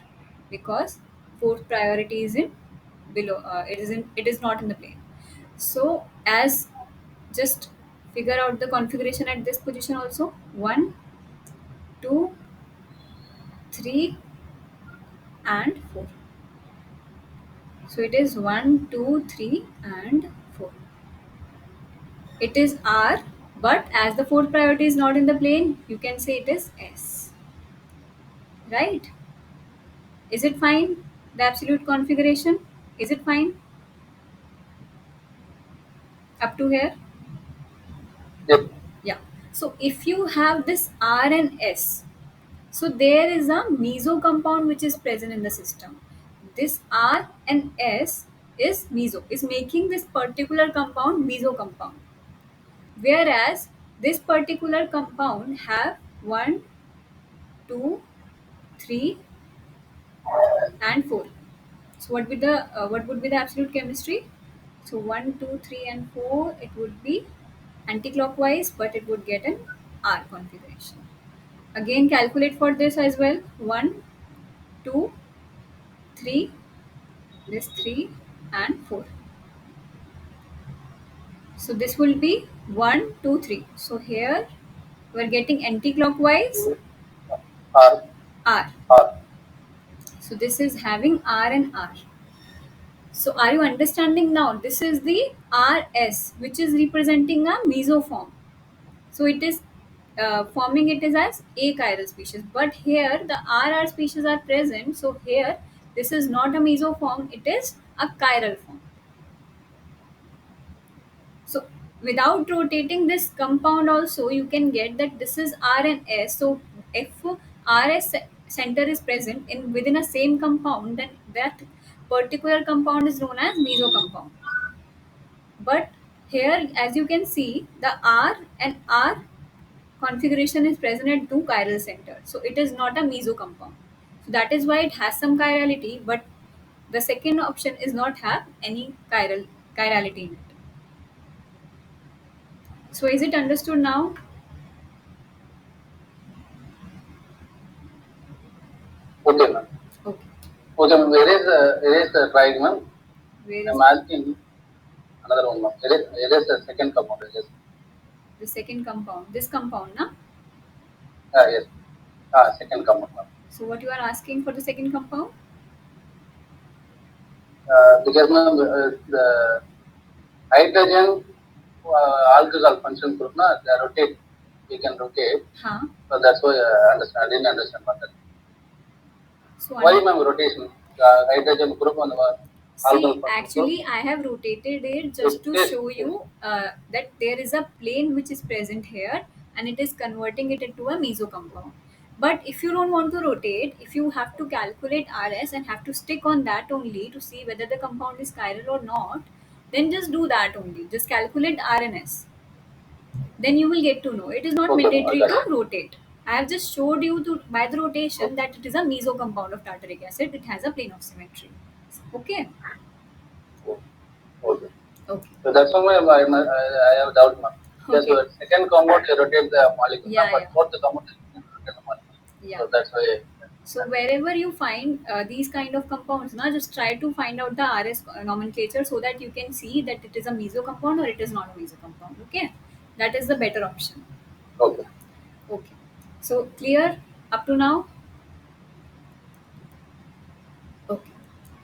because fourth priority is in below. It is not in the plane. So as just figure out the configuration at this position also. 1, 2, 3, and 4. So it is 1, 2, 3, and 4. It is R, but as the fourth priority is not in the plane, you can say it is S. Right? Is it fine? The absolute configuration? Is it fine? Up to here? Yes. Yeah. So if you have this R and S, so there is a meso compound which is present in the system. This R and S is meso, is making this particular compound meso compound. Whereas this particular compound have 1, 2, 3, and 4. So what would be the absolute chemistry? So 1, 2, 3, and 4, it would be anti-clockwise, but it would get an R configuration. Again, calculate for this as well. 1, 2, 3, this 3, and 4. So this will be 1, 2, 3. So here we are getting anti-clockwise R, R. R. So this is having R and R. So are you understanding now? This is the RS, which is representing a mesoform. So it is forming it is as a chiral species. But here the RR species are present. So here this is not a mesoform, it is a chiral form. So without rotating this compound also, you can get that this is R and S. So if RS center is present in within a same compound, then that particular compound is known as meso compound. But here, as you can see, the R and R configuration is present at two chiral centers. So it is not a meso compound. So that is why it has some chirality, but the second option is not have any chirality in it. So is it understood now? Okay, ma'am. Okay. Okay, ma'am. Where is the trying, ma'am? Where is I'm it? asking another one, ma'am. Where is the second compound? The second compound. This compound, na? Yes. Second compound, ma'am. So what you are asking for the second compound? Because, ma'am, the hydrogen alcohol function group, na, they rotate. We can rotate. Huh? So that's why I didn't understand what that. So Why, ma'am, rotation? Hydrogen group and alcohol see, function group. actually, I have rotated it It just to is. show you that there is a plane which is present here and it is converting it into a meso compound. But if you don't want to rotate, if you have to calculate RS and have to stick on that only to see whether the compound is chiral or not, then just do that only. Just calculate RNS. Then you will get to know. It is not Okay, ma'am. I mandatory got to it. rotate. I have just showed you to by the rotation Okay. that it is a meso compound of tartaric acid. It has a plane of symmetry. Okay. Okay. Okay. So that's why I have doubt, ma'am. Because Okay. second compound you rotate the molecule, ma'am, Yeah, but yeah, fourth compound you rotate the molecule. yeah. So that's why. So wherever you find these kind of compounds, now just try to find out the RS nomenclature so that you can see that it is a meso compound or it is not a meso compound. Okay, that is the better option. Okay. Okay. So clear up to now. Okay.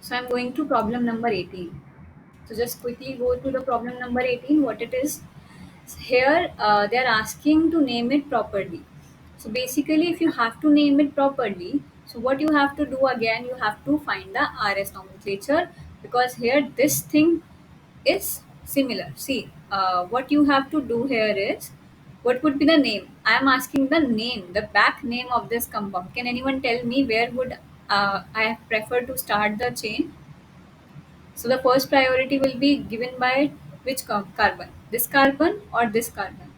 So I'm going to problem number 18. So just quickly go to the problem number 18. What it is here, they're asking to name it properly. So basically, if you have to name it properly, so what you have to do again, you have to find the RS nomenclature because here this thing is similar. See, what you have to do here is what would be the name? I am asking the name, the back name of this compound. Can anyone tell me where would I prefer to start the chain? So the first priority will be given by which carbon? This carbon or this carbon?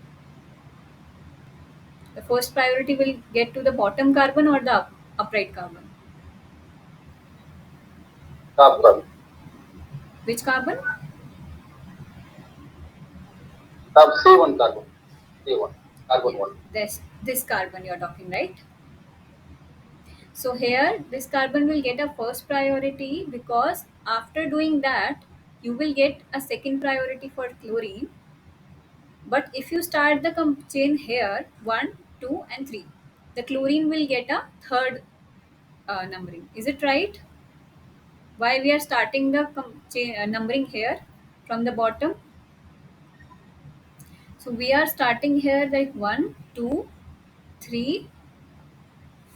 The first priority will get to the bottom carbon or the upright carbon? Top carbon. Which carbon? Top C1 carbon. C1. Carbon Yeah, 1. this carbon you're talking, right? So here this carbon will get a first priority because after doing that you will get a second priority for chlorine. But if you start the chain here 1, 2, and 3, the chlorine will get a third numbering. Is it right? Why we are starting the numbering here from the bottom? So we are starting here like 1, 2, 3,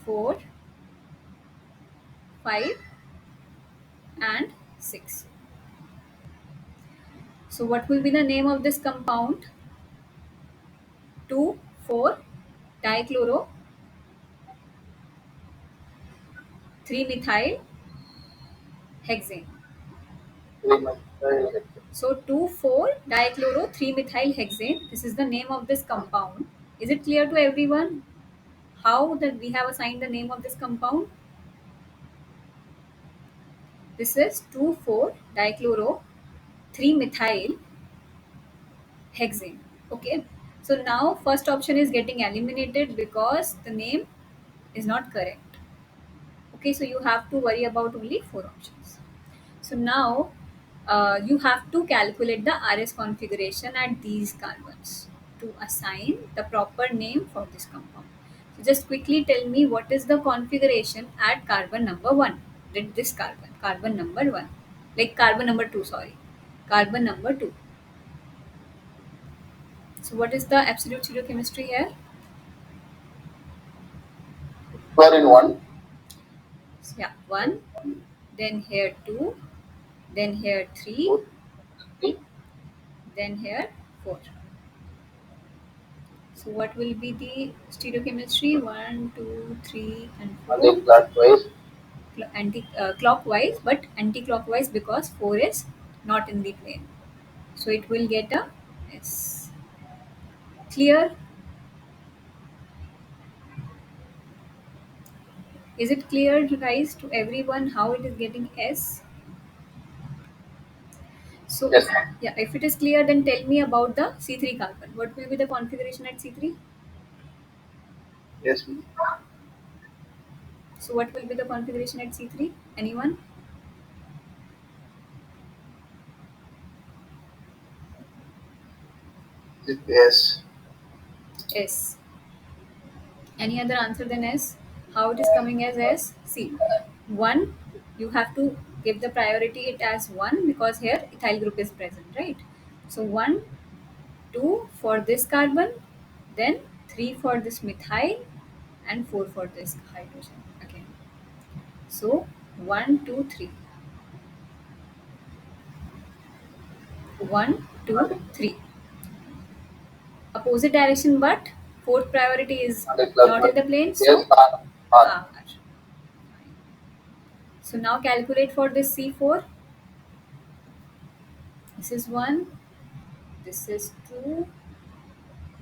4, 5, and 6. So what will be the name of this compound? 2, 2,4 dichloro 3 methyl hexane. 3 methyl. So 2,4 dichloro 3 methyl hexane. This is the name of this compound. Is it clear to everyone how that we have assigned the name of this compound? This is 2,4 dichloro 3 methyl hexane. Okay. So now first option is getting eliminated because the name is not correct. Okay, so you have to worry about only four options. So now you have to calculate the RS configuration at these carbons to assign the proper name for this compound. So just quickly tell me what is the configuration at carbon number 1. Did this carbon number 1, like carbon number 2, sorry, carbon number 2. So what is the absolute stereochemistry here? Fluorine 1. So, yeah, 1, then here 2, then here 3, 2, 3. then here 4. So what will be the stereochemistry? 1, 2, 3, and 4. Anti-clockwise. Clockwise, but anti-clockwise because 4 is not in the plane. So it will get a S. Clear? Is it clear, guys, to everyone how it is getting S? So Yes. yeah, if it is clear, then tell me about the C3 carbon. What will be the configuration at C3? Yes. So what will be the configuration at C3? Anyone? Yes. S. Any other answer than S? How it is coming as S? See, 1, you have to give the priority it as 1 because here ethyl group is present, right? So 1, 2 for this carbon, then 3 for this methyl, and 4 for this hydrogen again. So 1, 2, 3. 1, 2, 3. Opposite direction, but fourth priority is not in Anti-clockwise. the plane, Yes. so R. R. So now calculate for this C4. This is 1, this is 2,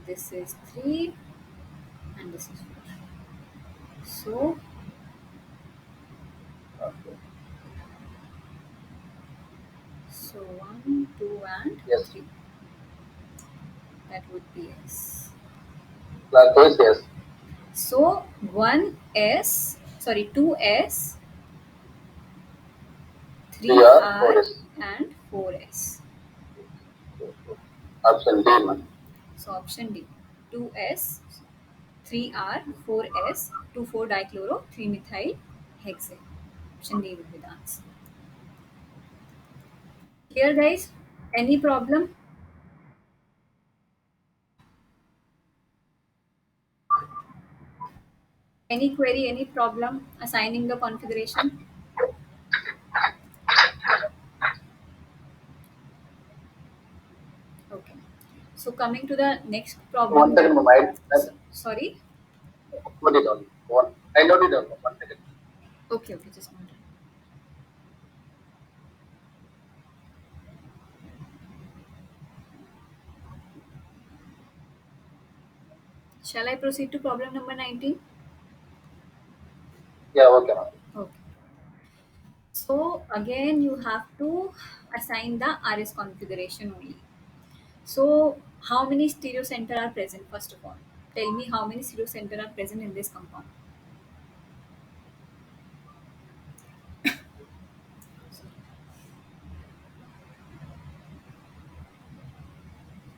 this is 3, and this is 4. So, Okay. so 1, 2, and Yes. 3. That would be S. Clockwise. Yes. So 1S, sorry, 2S, 3R, 3R, 4S. and 4S. Option D, man. So option D, 2S, 3R, 4S, 2,4 dichloro, 3 methyl hexane. Option D would be the answer. Here, guys, any problem? Any query, any problem assigning the configuration? Okay. So coming to the next One problem second, that, ma'am. sorry. Note it down. I note it down. 1 second. Okay, okay, just one. Shall I proceed to problem number 19? Yeah, okay, ma'am. Okay. So again, you have to assign the RS configuration only. So how many stereo center are present first of all? Tell me how many stereo center are present in this compound.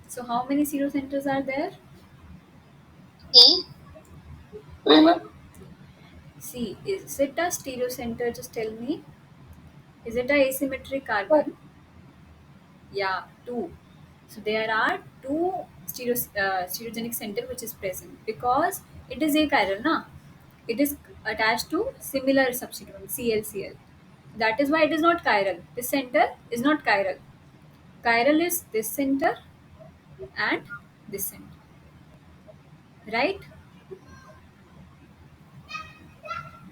So how many stereo centers are there? E. 3, ma'am. See, is it a stereo center? Just tell me. Is it a asymmetric carbon? Yeah, two. So there are two stereogenic center which is present because it is achiral, na? It is attached to similar substituent ClCl. That is why it is not chiral. This center is not chiral. Chiral is this center and this center. right?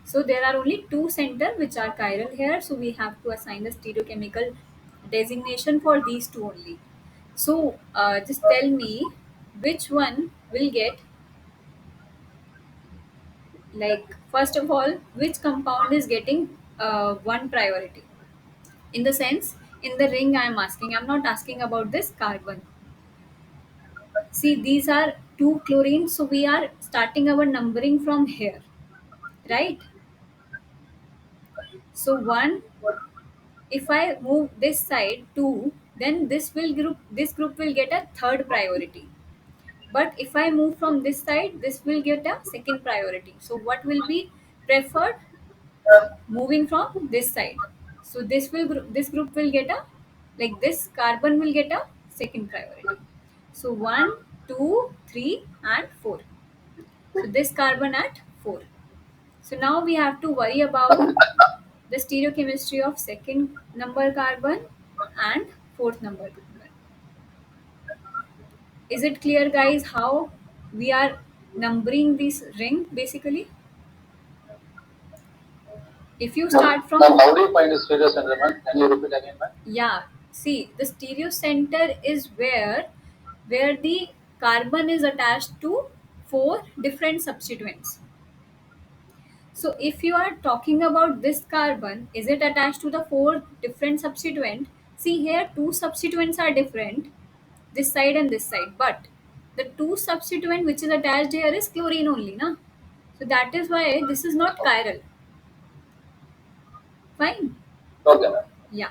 So there are only two center which are chiral here. So we have to assign the stereochemical designation for these two only. So just tell me which one will get, like, first of all, which compound is getting one priority. In the sense, in the ring I am asking, I'm not asking about this carbon. See, these are two chlorines, so we are starting our numbering from here, right? So one, if I move this side two, then this group will get a third priority. But if I move from this side, this will get a second priority. So what will be preferred? Moving from this side. So this group will get a, like, this carbon will get a second priority. So one, two, three, and four. So this carbon at four. So now we have to worry about the stereochemistry of second number carbon and fourth number carbon. Is it clear, guys, how we are numbering this ring basically? If you start from, Ma'am, how do you find the stereo center, ma'am? Can you repeat again, ma'am? yeah, see, the stereo center is where the carbon is attached to four different substituents. So if you are talking about this carbon, is it attached to the four different substituent? See here, two substituents are different, this side and this side, but the two substituent which is attached here is chlorine only, na? So that is why this is not chiral. Fine. Okay, ma'am. Yeah.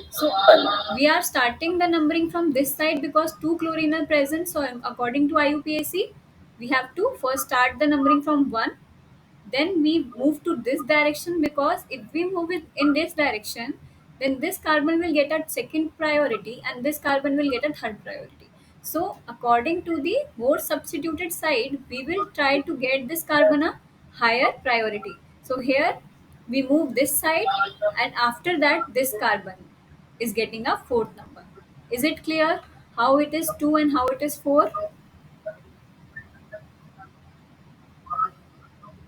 So Fine, ma'am. we are starting the numbering from this side because two chlorine are present. So according to IUPAC, we have to first start the numbering from one. Then we move to this direction, because if we move it in this direction, then this carbon will get a second priority and this carbon will get a third priority. So according to the more substituted side, we will try to get this carbon a higher priority. So here we move this side, and after that this carbon is getting a fourth number. Is it clear how it is 2 and how it is 4?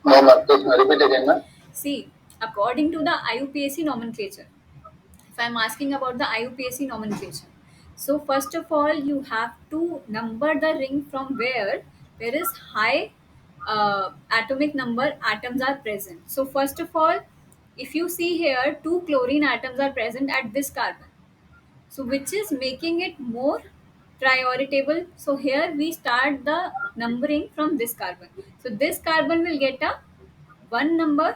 No, ma'am. Please repeat again, ma'am. See, according to the IUPAC nomenclature, if I'm asking about the IUPAC nomenclature, so first of all, you have to number the ring from where there is high atomic number atoms are present. So first of all, if you see here, two chlorine atoms are present at this carbon, so which is making it more prioritable. So here we start the numbering from this carbon. So this carbon will get a one number.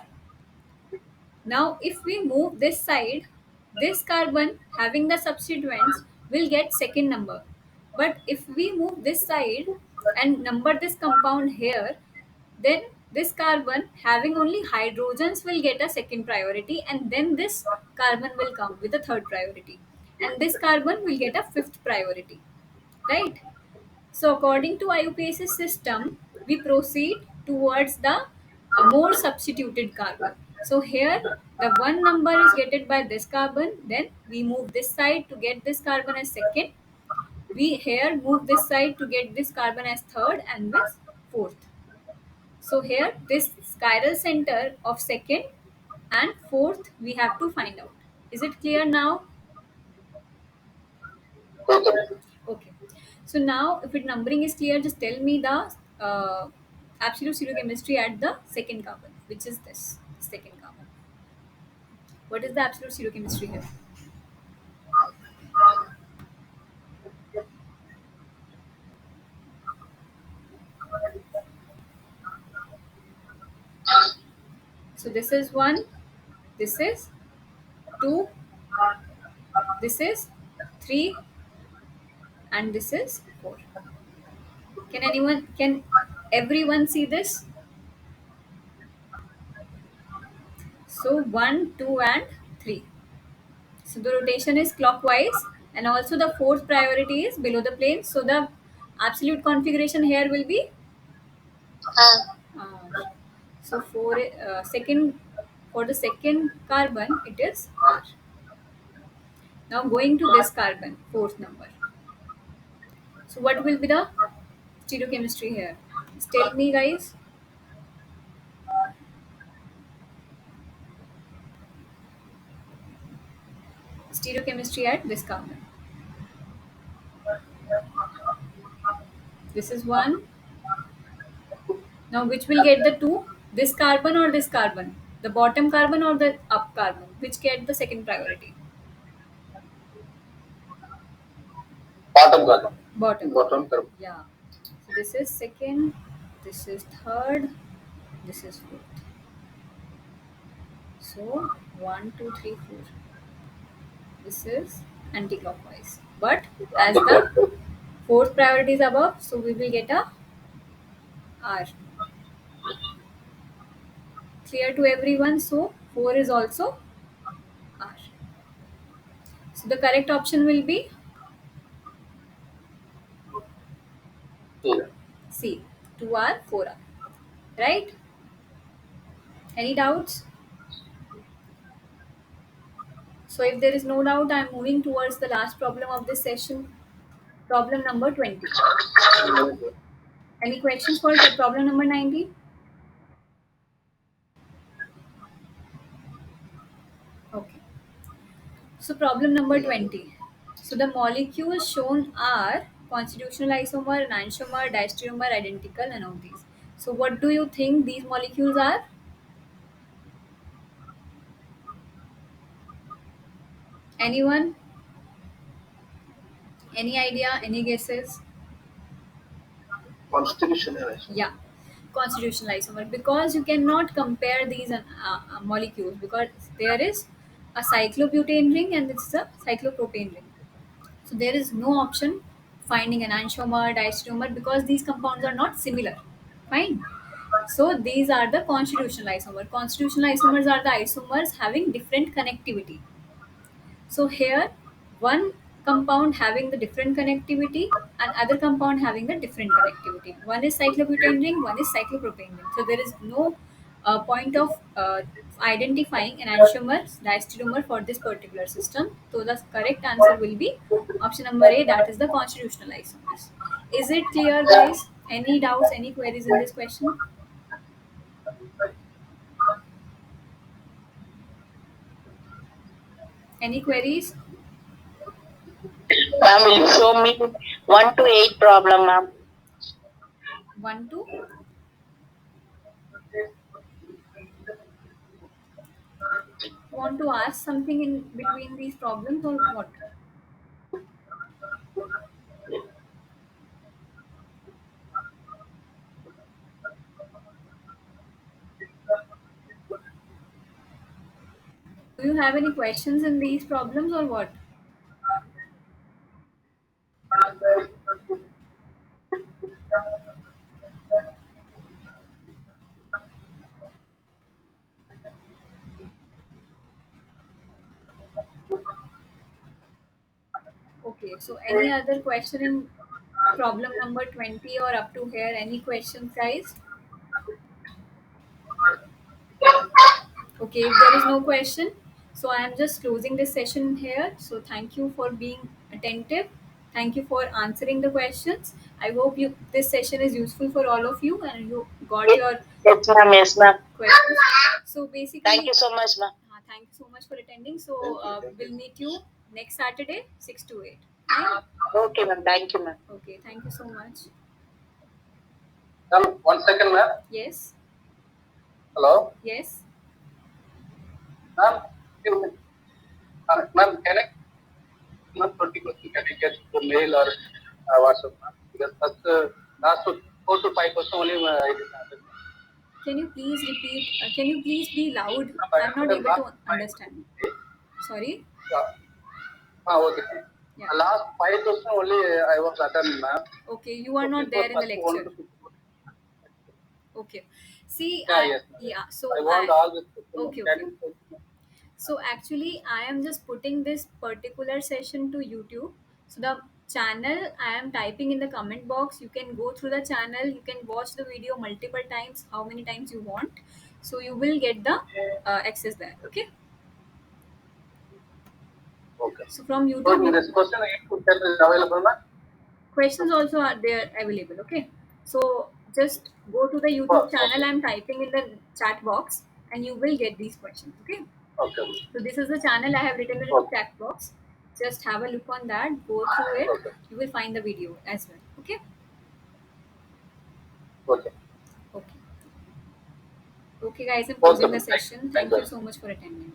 Now, if we move this side, this carbon having the substituents will get second number. But if we move this side and number this compound here, then this carbon having only hydrogens will get a second priority, and then this carbon will come with a third priority. And this carbon will get a fifth priority, right? So, according to IUPAC's system, we proceed towards the more substituted carbon. So, here the one number is getted by this carbon, then we move this side to get this carbon as second. We here move this side to get this carbon as third and this fourth. So, here this chiral center of second and fourth we have to find out. Is it clear now? Okay, ma'am. Okay. So now, if it numbering is clear, just tell me the absolute stereochemistry at the second carbon, which is this second carbon. What is the absolute stereochemistry here? So this is one, this is two, this is three, and this is four. Can everyone see this? So one, two, and three. So the rotation is clockwise, and also the fourth priority is below the plane. So the absolute configuration here will be uh, so for second, for the second carbon it is R. Now going to this carbon, fourth number. So what will be the stereochemistry here? Tell me, guys. Stereochemistry at this carbon. This is one. Now, which will get the two? This carbon or this carbon? The bottom carbon or the up carbon? Which get the second priority? Bottom carbon. Bottom. Bottom carbon. Yeah. So this is second. This is third. This is fourth. So one, two, three, four. This is anti-clockwise. But as the fourth priority is above, so we will get a R. Clear to everyone? So 4 is also R. So the correct option will be Yeah. C. 2R, 4R. Right? Any doubts? So if there is no doubt, I am moving towards the last problem of this session. Problem number 20. Any questions for problem number 19? Okay. So problem number 20. So the molecules shown are constitutional isomer, enantiomer, diastereomer, identical, and of these. So what do you think these molecules are? Anyone? Any idea? Any guesses? Constitutional isomer. Yeah, constitutional isomer. Because you cannot compare these molecules because there is a cyclobutane ring and this is a cyclopropane ring. So there is no option finding an enantiomer, diastereomer because these compounds are not similar. Fine. So these are the constitutional isomer. Constitutional isomers are the isomers having different connectivity. So here, one compound having the different connectivity and other compound having the different connectivity. One is cyclobutane ring, one is cyclopropane ring. So there is no point of identifying an enantiomer, diastereomer for this particular system. So the correct answer will be option number A, that is the constitutional isomers. Is it clear, guys? Any doubts, any queries in this question? Any queries? Ma'am, will you show me 1 to 8 problem, ma'am? 1, 2. Want to ask something in between these problems or what? Do you have any questions in these problems or what? Okay, so any other question in problem number 20 or up to here? Any questions, guys? Okay, if there is no question, so I am just closing this session here. So thank you for being attentive. Thank you for answering the questions. I hope you this session is useful for all of you and you got your Yes, ma'am. Yes, ma'am. questions. So basically, Thank you so much, ma'am. thank you so much for attending. So we'll meet you next Saturday, 6 to 8. Fine? Okay, ma'am. Thank you, ma'am. Okay, thank you so much. Ma'am, 1 second, ma'am. Yes, Hello, yes. ma'am. Ma'am, can I not 20% can I get through mail or WhatsApp, ma'am? Because that's last 4 to 5% only I did not. Can you please repeat? Can you please be loud? Ma'am, I I'm not attended able last to 5. understand. Sorry? Okay. Yeah. Last 5% only I was attending, ma'am. Okay, you are So not before there in the first 1 lecture. to 50. Okay. See, Yeah, yes, ma'am. yeah. So I want all this. okay, Can okay. you So actually, I am just putting this particular session to YouTube. So the channel I am typing in the comment box. You can go through the channel. You can watch the video multiple times, how many times you want. So you will get the access there. Okay. Okay. So from So YouTube, this question is available, ma'am? questions also are there available. Okay. So just go to the YouTube Oh, channel. okay. I'm typing in the chat box, and you will get these questions. Okay. Okay. So this is the channel I have written in the Okay. chat box. Just have a look on that. Go through it. Okay. You will find the video as well. Okay. Okay. Okay. Okay, guys. I'm Okay. closing the Thank session. thank Thank you you. so much for attending.